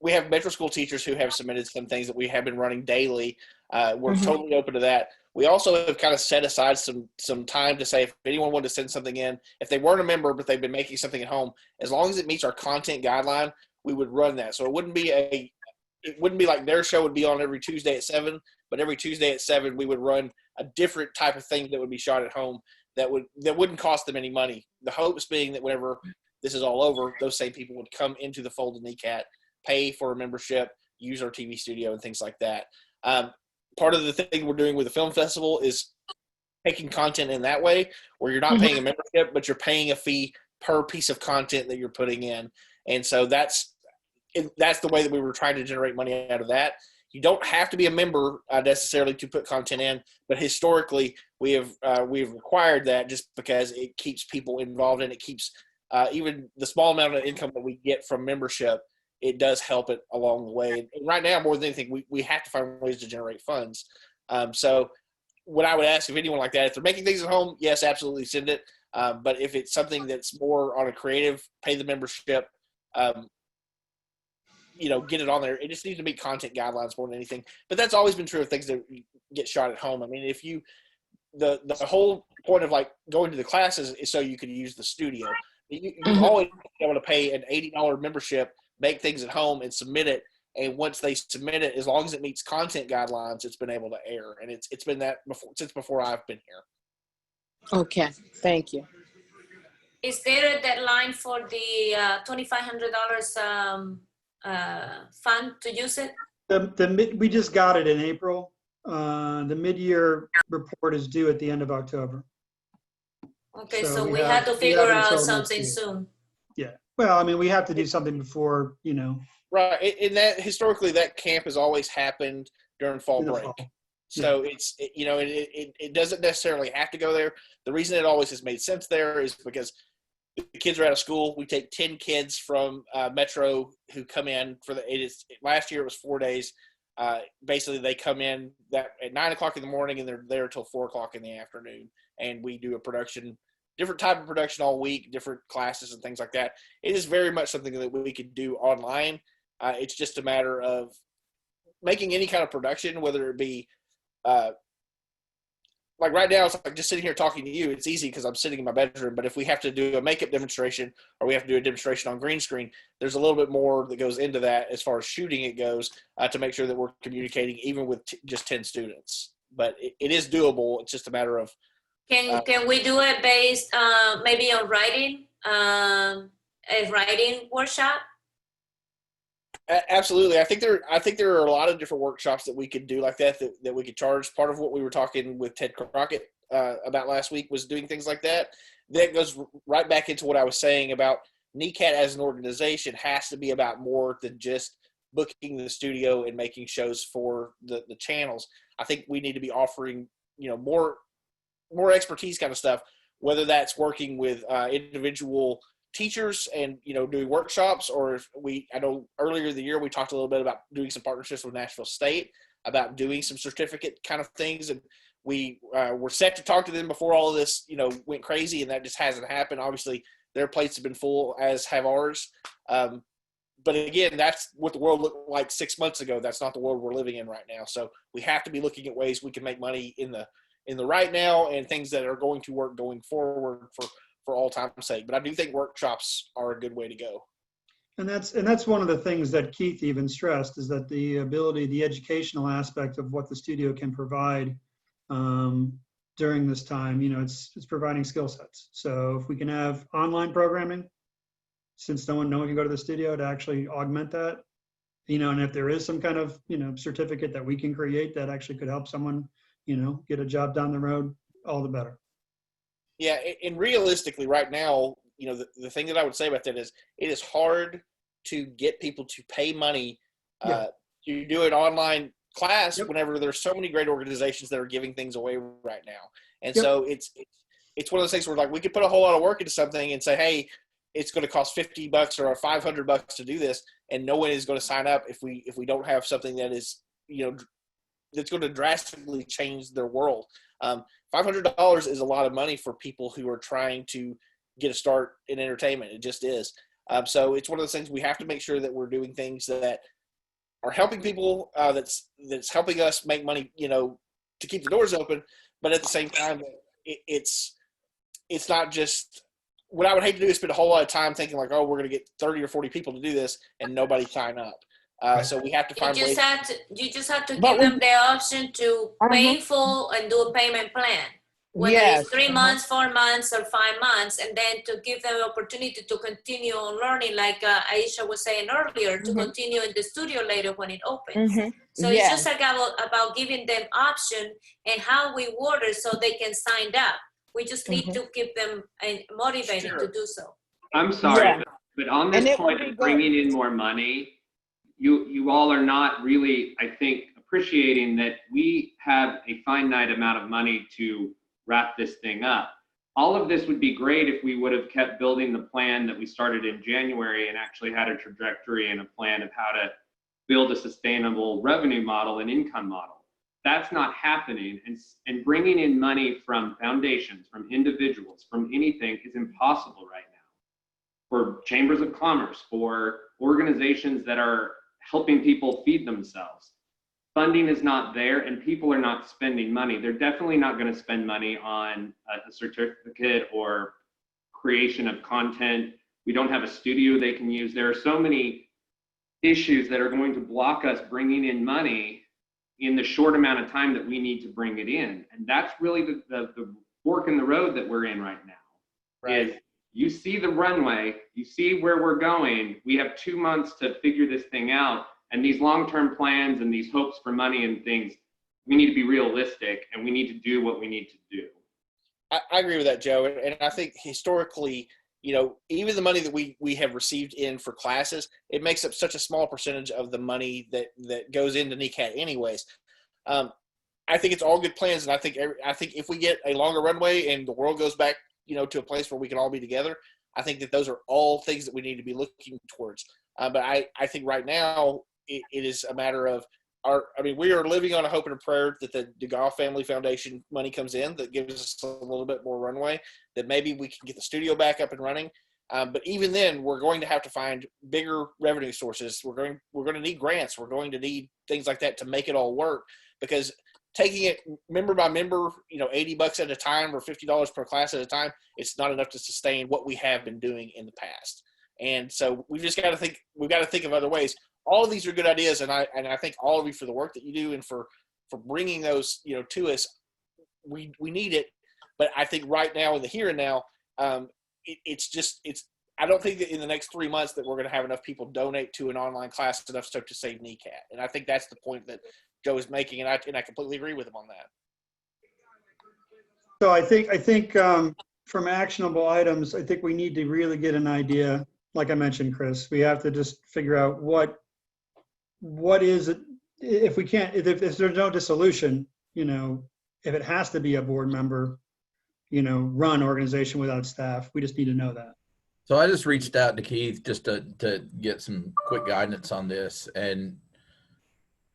We have Metro School teachers who have submitted some things that we have been running daily We're Mhm. totally open to that. We also have kind of set aside some time to say if anyone wanted to send something in, if they weren't a member but they've been making something at home, as long as it meets our content guideline, we would run that. So it wouldn't be like their show would be on every Tuesday at 7, but every Tuesday at 7 we would run a different type of thing that would be shot at home that wouldn't cost them any money. The hopes being that whenever this is all over, those same people would come into the fold of NECAT, pay for a membership, use our TV studio and things like that. Part of the thing we're doing with the film festival is taking content in that way, where you're not paying a membership, but you're paying a fee per piece of content that you're putting in. And so that's the way that we were trying to generate money out of that. You don't have to be a member necessarily to put content in, but historically we've required that just because it keeps people involved and it keeps even the small amount of income that we get from membership, it does help it along the way. And right now, more than anything, we have to find ways to generate funds. So what I would ask of anyone like that, if they're making things at home, yes, absolutely send it. But if it's something that's more on a creative, pay the membership, get it on there. It just needs to meet content guidelines more than anything. But that's always been true of things that get shot at home. I mean, if the whole point of like going to the classes is so you could use the studio. You've always been able to pay an $80 membership, make things at home and submit it. And once they submit it, as long as it meets content guidelines, it's been able to air. And it's been that since before I've been here. Okay, thank you. Is there a deadline for the $2,500 fund to use it? We just got it in April. The mid-year report is due at the end of October. Okay, So so we we have- had to we figure have out until next something year. soon. Yeah. Well, I mean, we have to do something before, Right. And that historically, that camp has always happened during fall in the break. fall. So it doesn't necessarily have to go there. The reason it always has made sense there is because the kids are out of school. We take 10 kids from Metro who come in for last year it was 4 days. Basically they come in at 9 o'clock in the morning and they're there till 4 o'clock in the afternoon. And we do a production, different type of production all week, different classes and things like that. It is very much something that we could do online. It's just a matter of making any kind of production, whether it be like right now, it's like just sitting here talking to you. It's easy because I'm sitting in my bedroom. But if we have to do a makeup demonstration or we have to do a demonstration on green screen, there's a little bit more that goes into that as far as shooting it goes to make sure that we're communicating even with just 10 students. But it is doable. It's just a matter of Can we do it based maybe on writing, a writing workshop? Absolutely. I think there are a lot of different workshops that we could do like that we could charge. Part of what we were talking with Ted Crockett about last week was doing things like that. That goes right back into what I was saying about NECAT as an organization has to be about more than just booking the studio and making shows for the channels. I think we need to be offering, more expertise kind of stuff, whether that's working with individual teachers and doing workshops, or I know earlier in the year we talked a little bit about doing some partnerships with Nashville State about doing some certificate kind of things, and we were set to talk to them before all of this went crazy, and that just hasn't happened. Obviously their plates have been full, as have ours, but again, that's what the world looked like 6 months ago. That's not the world we're living in right now. So we have to be looking at ways we can make money in the right now and things that are going to work going forward for all time's sake. But I do think workshops are a good way to go. And that's one of the things that Keith even stressed, is that the educational aspect of what the studio can provide during this time, it's providing skill sets. So if we can have online programming, since no one can go to the studio, to actually augment that, and if there is some kind of, certificate that we can create that actually could help someone, get a job down the road, all the better. Yeah, and realistically, right now, the thing that I would say about that is it is hard to get people to pay money to do an online class whenever there's so many great organizations that are giving things away right now. And so it's one of those things where like we could put a whole lot of work into something and say, hey, it's going to cost $50 or $500 to do this, and no one is going to sign up if we don't have something that is that's going to drastically change their world. $500 is a lot of money for people who are trying to get a start in entertainment. It just is. So it's one of those things we have to make sure that we're doing things that helping people, that's helping us make money, to keep the doors open. But at the same time, it's not just, what I would hate to do is spend a whole lot of time thinking like, oh, we're going to get 30 or 40 people to do this and nobody sign up. So we have to find ways. You just have to But give them the option to pay full and do a payment plan. Whether it's 3 months, 4 months, or 5 months, and then to give them the opportunity to continue on learning, like Aisha was saying earlier, to continue in the studio later when it opens. So it's just like about giving them option and how we word it so they can sign up. We just need to keep them motivated to do so. I'm sorry, but on this point of bringing in more money, you all are not really, I think, appreciating that we have a finite amount of money to wrap this thing up. All of this would be great if we would have kept building the plan that we started in January and actually had a trajectory and a plan of how to build a sustainable revenue model and income model. That's not happening. And bringing in money from foundations, from individuals, from anything is impossible right now. For chambers of commerce, for organizations that are helping people feed themselves. Funding is not there and people are not spending money. They're definitely not going to spend money on a certificate or creation of content. We don't have a studio they can use. There are so many issues that are going to block us bringing in money in the short amount of time that we need to bring it in. And that's really the fork in the road that we're in right now. Right. Is you see the runway, you see where we're going. We have 2 months to figure this thing out. And these long-term plans and these hopes for money and things, we need to be realistic and we need to do what we need to do. I agree with that, Joe. And I think historically, even the money that we have received in for classes, it makes up such a small percentage of the money that goes into NECAT anyways. I think it's all good plans. And I think if we get a longer runway and the world goes back, to a place where we can all be together, I think that those are all things that we need to be looking towards. But I think right now it is a matter of we are living on a hope and a prayer that the DeGoff Family Foundation money comes in that gives us a little bit more runway, that maybe we can get the studio back up and running. But even then, we're going to have to find bigger revenue sources. We're going to need grants. We're going to need things like that to make it all work, because taking it member by member, $80 at a time or $50 per class at a time, it's not enough to sustain what we have been doing in the past. And so we've just got to think of other ways. All of these are good ideas, and I thank all of you for the work that you do and for bringing those to us. We need it, but I think right now in the here and now, I don't think that in the next 3 months that we're going to have enough people donate to an online class enough so to save NECAT. And I think that's the point that Joe is making, and I completely agree with him on that. So I think from actionable items, I think we need to really get an idea. Like I mentioned, Chris, we have to just figure out what is it, if we can't, if there's no dissolution, if it has to be a board member, run organization without staff, we just need to know that. So I just reached out to Keith just to get some quick guidance on this, and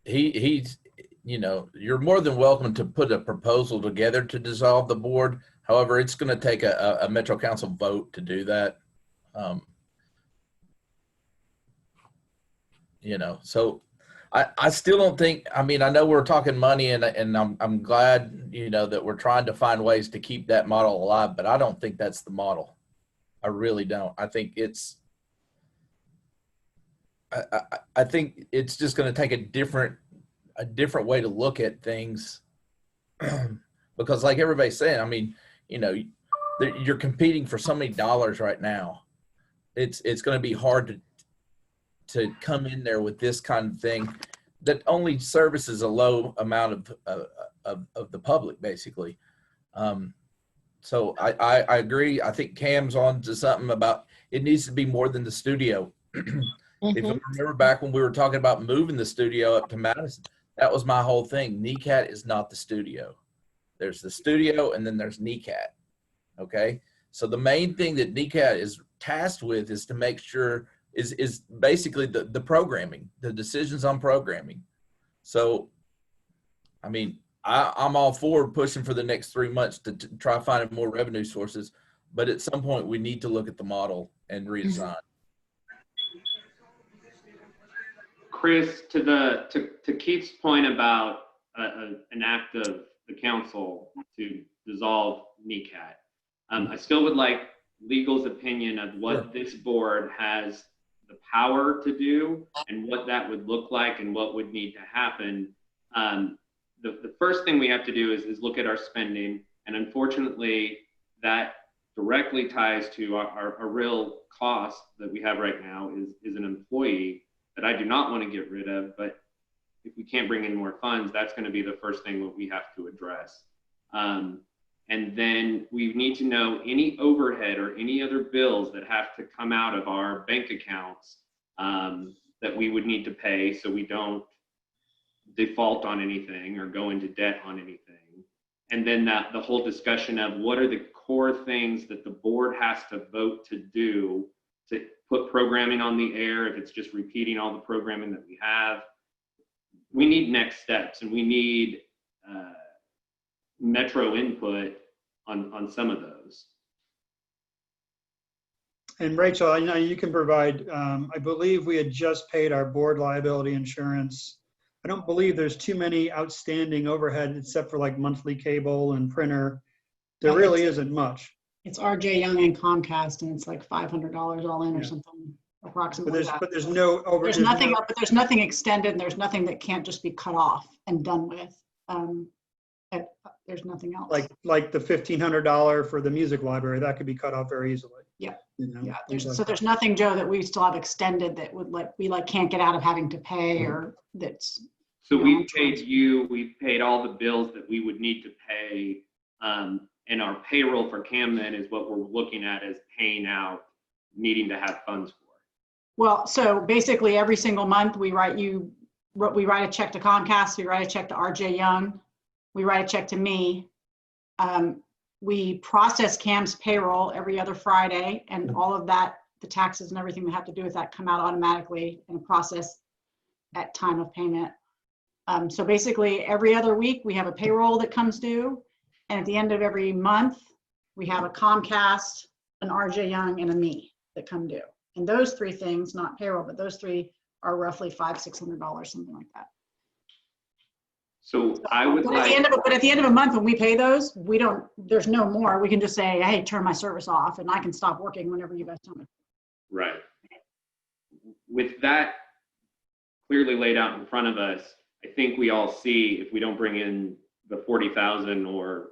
he's you're more than welcome to put a proposal together to dissolve the board. However, it's going to take a Metro Council vote to do that. So I still don't think, I know we're talking money and I'm glad, that we're trying to find ways to keep that model alive, but I don't think that's the model. I really don't. I think I think it's just going to take a different way to look at things because like everybody's saying, you're competing for so many dollars right now. It's going to be hard to come in there with this kind of thing that only services a low amount of the public, basically. So I agree. I think Cam's on to something about it needs to be more than the studio. If you remember back when we were talking about moving the studio up to Madison, that was my whole thing. NECAT is not the studio. There's the studio and then there's NECAT. Okay. So the main thing that NECAT is tasked with is to make sure is basically the programming, the decisions on programming. So, I'm all for pushing for the next 3 months to try finding more revenue sources, but at some point we need to look at the model and redesign. Chris, to Keith's point about an act of the council to dissolve NECAT, I still would like legal's opinion of what this board has the power to do and what that would look like and what would need to happen. The first thing we have to do is look at our spending, and unfortunately that directly ties to our real cost that we have right now is an employee that I do not want to get rid of, but if we can't bring in more funds, that's going to be the first thing that we have to address. And then we need to know any overhead or any other bills that have to come out of our bank accounts that we would need to pay so we don't default on anything or go into debt on anything. And then the whole discussion of what are the core things that the board has to vote to do to put programming on the air, if it's just repeating all the programming that we have. We need next steps, and we need Metro input on some of those. And Rachel, I know you can provide, I believe we had just paid our board liability insurance. I don't believe there's too many outstanding overhead except for like monthly cable and printer. There really isn't much. It's RJ Young and Comcast, and it's like $500 all in or something approximately. But there's no over. There's nothing, but there's nothing extended, and there's nothing that can't just be cut off and done with. There's nothing else. Like the $1,500 for the music library, that could be cut off very easily. Yeah. You know, Yeah. So there's nothing, Joe, that we still have extended that would we can't get out of having to pay, or that's. So we paid you, we paid all the bills that we would need to pay. And our payroll for CAMDEN is what we're looking at as paying out, needing to have funds for. Well, so basically every single month we write a check to Comcast, we write a check to RJ Young, we write a check to me. We process CAM's payroll every other Friday, and all of that, the taxes and everything that have to do with that come out automatically in a process at time of payment. So basically every other week we have a payroll that comes due. And at the end of every month, we have a Comcast, an RJ Young, and a me that come due. And those three things, not payroll, but those three are roughly $500-600, something like that. So I would but at the end of a month, when we pay those, there's no more. We can just say, hey, turn my service off, and I can stop working whenever you guys tell me. Right. With that clearly laid out in front of us, I think we all see if we don't bring in the 40,000 or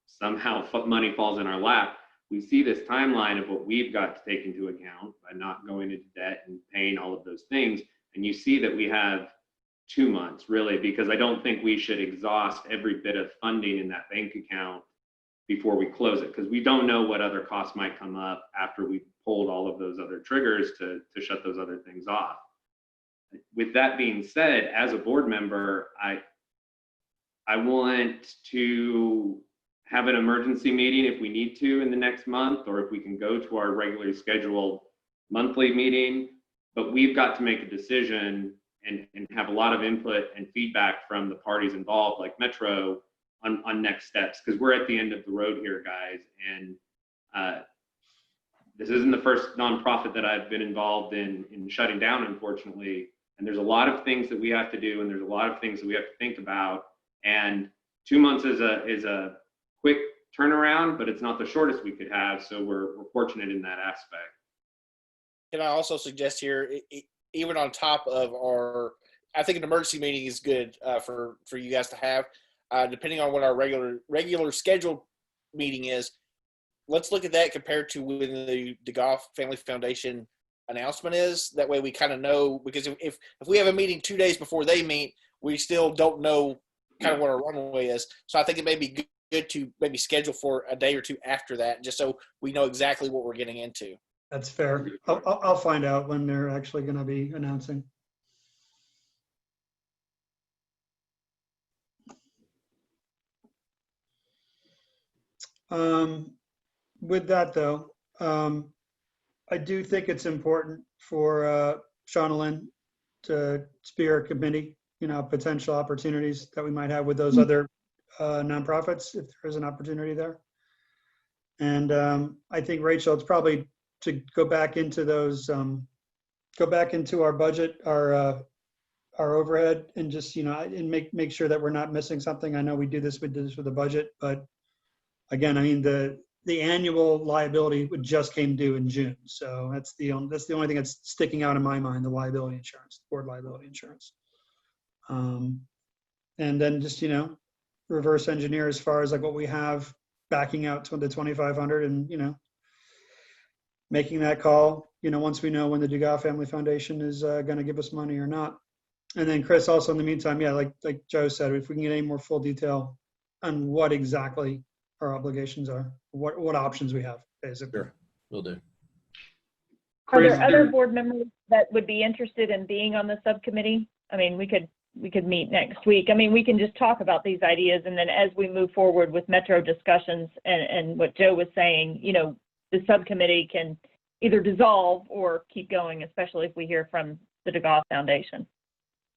somehow money falls in our lap, we see this timeline of what we've got to take into account by not going into debt and paying all of those things. And you see that we have 2 months really, because I don't think we should exhaust every bit of funding in that bank account before we close it, because we don't know what other costs might come up after we've pulled all of those other triggers to shut those other things off. With that being said, as a board member, I want to have an emergency meeting if we need to in the next month, or if we can go to our regularly scheduled monthly meeting, but we've got to make a decision and have a lot of input and feedback from the parties involved, like Metro, on next steps, because we're at the end of the road here, guys. And this isn't the first nonprofit that I've been involved in shutting down, unfortunately. And there's a lot of things that we have to do, and there's a lot of things that we have to think about. And 2 months is a quick turnaround, but it's not the shortest we could have. So we're fortunate in that aspect. Can I also suggest here, even on top of I think an emergency meeting is good for you guys to have, depending on what our regular scheduled meeting is. Let's look at that compared to when the DeGoff Family Foundation announcement is. That way we kind of know, because if we have a meeting 2 days before they meet, we still don't know kind of what our runway is. So I think it may be good to maybe schedule for a day or two after that, just so we know exactly what we're getting into. That's fair. I'll find out when they're actually going to be announcing. With that though, I do think it's important for Shonalyn to spear a committee, potential opportunities that we might have with those other nonprofits, if there is an opportunity there. And I think, Rachel, it's probably to go back into those, go back into our budget, our our overhead and just, and make sure that we're not missing something. I know we did this with the budget, but again, I mean, the annual liability just came due in June. So that's the only thing that's sticking out in my mind, the liability insurance, board liability insurance. And then just, reverse engineer as far as like what we have backing out to the 2,500 and, making that call, once we know when the Dugas Family Foundation is going to give us money or not. And then Chris, also in the meantime, yeah, like Joe said, if we can get any more full detail on what exactly our obligations are, what options we have, basically. Sure, will do. Are there Chris, other board members that would be interested in being on the subcommittee? I mean, we could meet next week. I mean, we can just talk about these ideas, and then as we move forward with Metro discussions and what Joe was saying, the subcommittee can either dissolve or keep going, especially if we hear from the Dugas Foundation.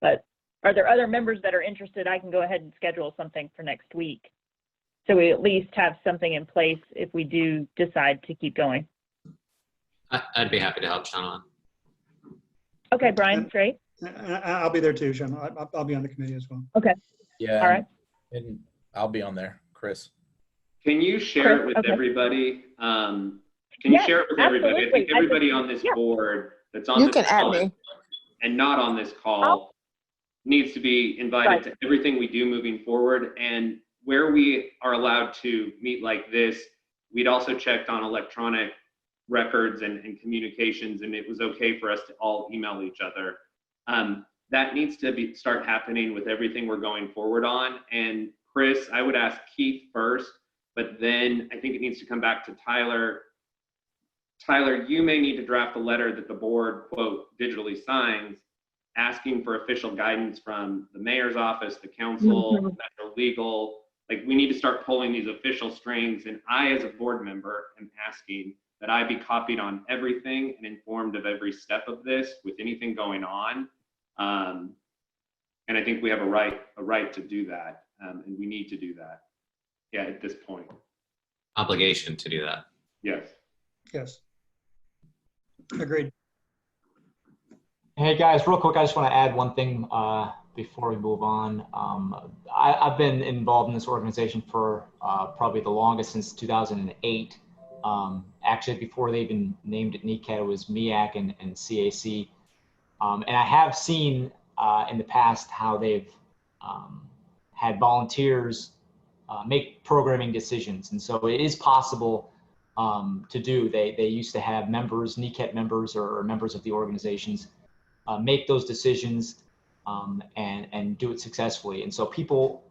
But are there other members that are interested? I can go ahead and schedule something for next week, so we at least have something in place if we do decide to keep going. I'd be happy to help Sean on. Okay, Brian, great. I'll be there too, Sean. I'll be on the committee as well. Okay. Yeah. All right. And I'll be on there, Chris. Can you share it with okay. everybody? Can you Yes, share it with everybody? I think absolutely. everybody on this Yeah. board that's on You this can add call me. and not on this call needs to be invited to everything we do moving forward. And where we are allowed to meet like this, we'd also checked on electronic records and communications, and it was okay for us to all email each other. That needs to start happening with everything we're going forward on. And Chris, I would ask Keith first, but then I think it needs to come back to Tyler. Tyler, you may need to draft a letter that the board, quote, digitally signs, asking for official guidance from the mayor's office, the council, Metro Legal. Like, we need to start pulling these official strings. And I, as a board member, am asking that I be copied on everything and informed of every step of this with anything going on. And I think we have a right to do that. And we need to do that. Yeah, at this point. Obligation to do that. Yes. Yes. Agreed. Hey guys, real quick, I just want to add one thing before we move on. I've been involved in this organization for probably the longest, since 2008. Actually, before they even named it NECAT, it was MEAC and CAC. And I have seen in the past how they've had volunteers make programming decisions. And so it is possible to do. They used to have members, NECAT members or members of the organizations, make those decisions and do it successfully. And so people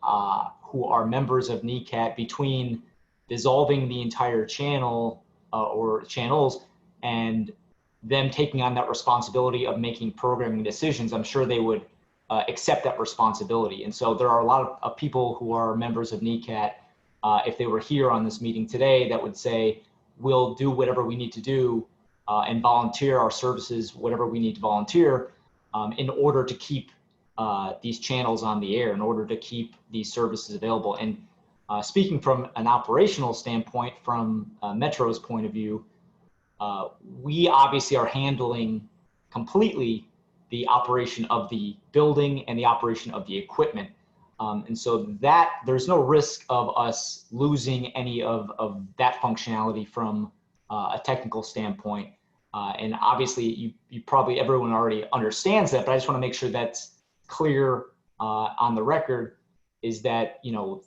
who are members of NECAT, between dissolving the entire channel or channels and them taking on that responsibility of making programming decisions, I'm sure they would accept that responsibility. And so there are a lot of people who are members of NECAT, if they were here on this meeting today, that would say, we'll do whatever we need to do and volunteer our services, whatever we need to volunteer, in order to keep these channels on the air, in order to keep these services available. And speaking from an operational standpoint, from Metro's point of view, we obviously are handling completely the operation of the building and the operation of the equipment. And so that there's no risk of us losing any of that functionality from a technical standpoint. And obviously you probably, everyone already understands that, but I just want to make sure that's clear on the record, is that,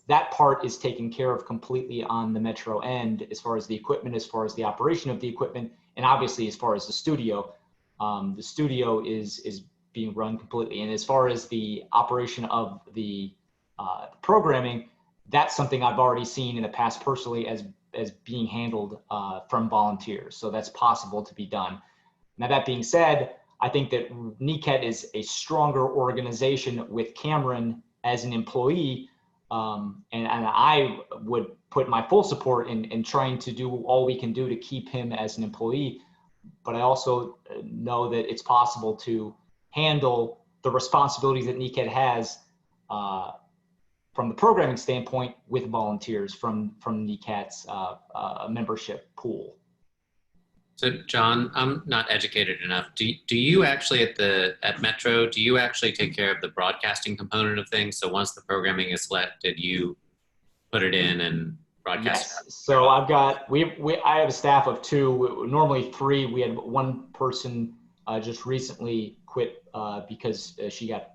that part is taken care of completely on the Metro end, as far as the equipment, as far as the operation of the equipment, and obviously as far as the studio is being run completely. And as far as the operation of the programming, that's something I've already seen in the past personally as being handled from volunteers. So that's possible to be done. Now, that being said, I think that NECAT is a stronger organization with Cameron as an employee. And I would put my full support in trying to do all we can do to keep him as an employee. But I also know that it's possible to handle the responsibilities that NECAT has from the programming standpoint with volunteers from NECAT's membership pool. So John, I'm not educated enough. Do you actually at Metro, do you actually take care of the broadcasting component of things? So once the programming is selected, you put it in and broadcast? Yes. So I've got, I have a staff of 2, normally 3. We had one person just recently quit because she got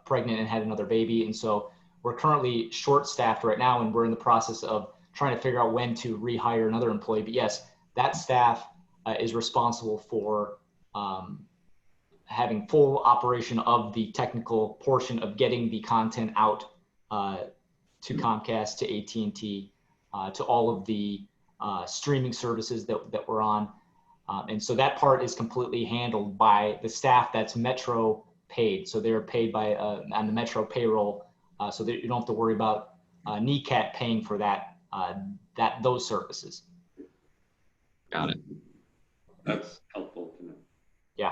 pregnant and had another baby. And so we're currently short-staffed right now, and we're in the process of trying to figure out when to rehire another employee. But yes, that staff is responsible for having full operation of the technical portion of getting the content out to Comcast, to AT&T, to all of the streaming services that we're on. And so that part is completely handled by the staff that's Metro paid. So they're paid by on the Metro payroll, so that you don't have to worry about NECAT paying for those services. Got it. That's helpful to know. Yeah.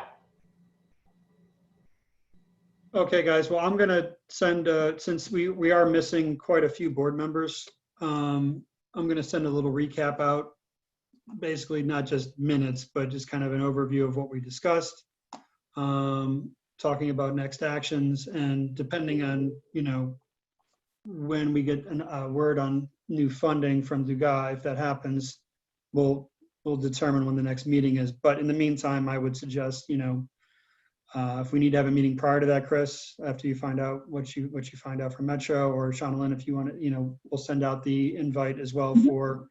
Okay, guys. Well, I'm going to send, since we are missing quite a few board members, I'm going to send a little recap out, basically not just minutes, but just kind of an overview of what we discussed, talking about next actions, and depending on, when we get a word on new funding from Dugas, if that happens, we'll determine when the next meeting is. But in the meantime, I would suggest, if we need to have a meeting prior to that, Chris, after you find out what you find out from Metro, or Shonalyn, if you want to, we'll send out the invite as well for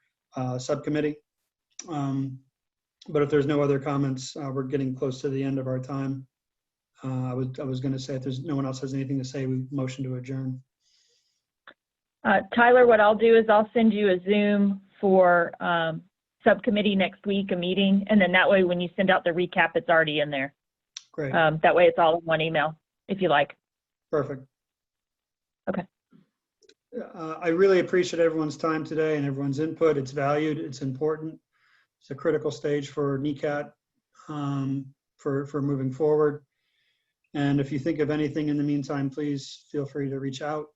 subcommittee. But if there's no other comments, we're getting close to the end of our time. I was going to say, if there's no one else has anything to say, we motion to adjourn. Tyler, what I'll do is I'll send you a Zoom for subcommittee next week, a meeting, and then that way when you send out the recap, it's already in there. Great. That way it's all in one email, if you like. Perfect. Okay. I really appreciate everyone's time today and everyone's input. It's valued. It's important. It's a critical stage for NECAT for moving forward. And if you think of anything in the meantime, please feel free to reach out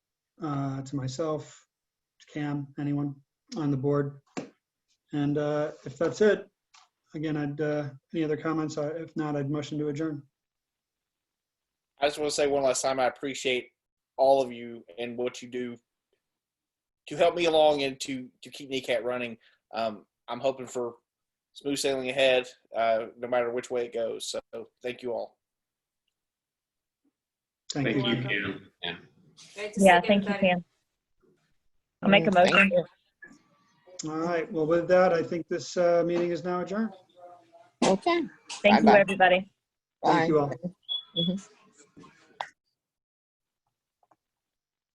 to myself, to Cam, anyone on the board. And if that's it, again, any other comments? If not, I'd motion to adjourn. I just want to say one last time, I appreciate all of you and what you do to help me along and to keep NECAT running. I'm hoping for smooth sailing ahead, no matter which way it goes. So thank you all. Thank you. Cam. Yeah. Great to Yeah, see thank you, everybody. Pam. I'll make a Thank motion. you. All right. Well, with that, I think this meeting is now adjourned. Okay. Thank you, Bye-bye. everybody. Thank you all. Mhm.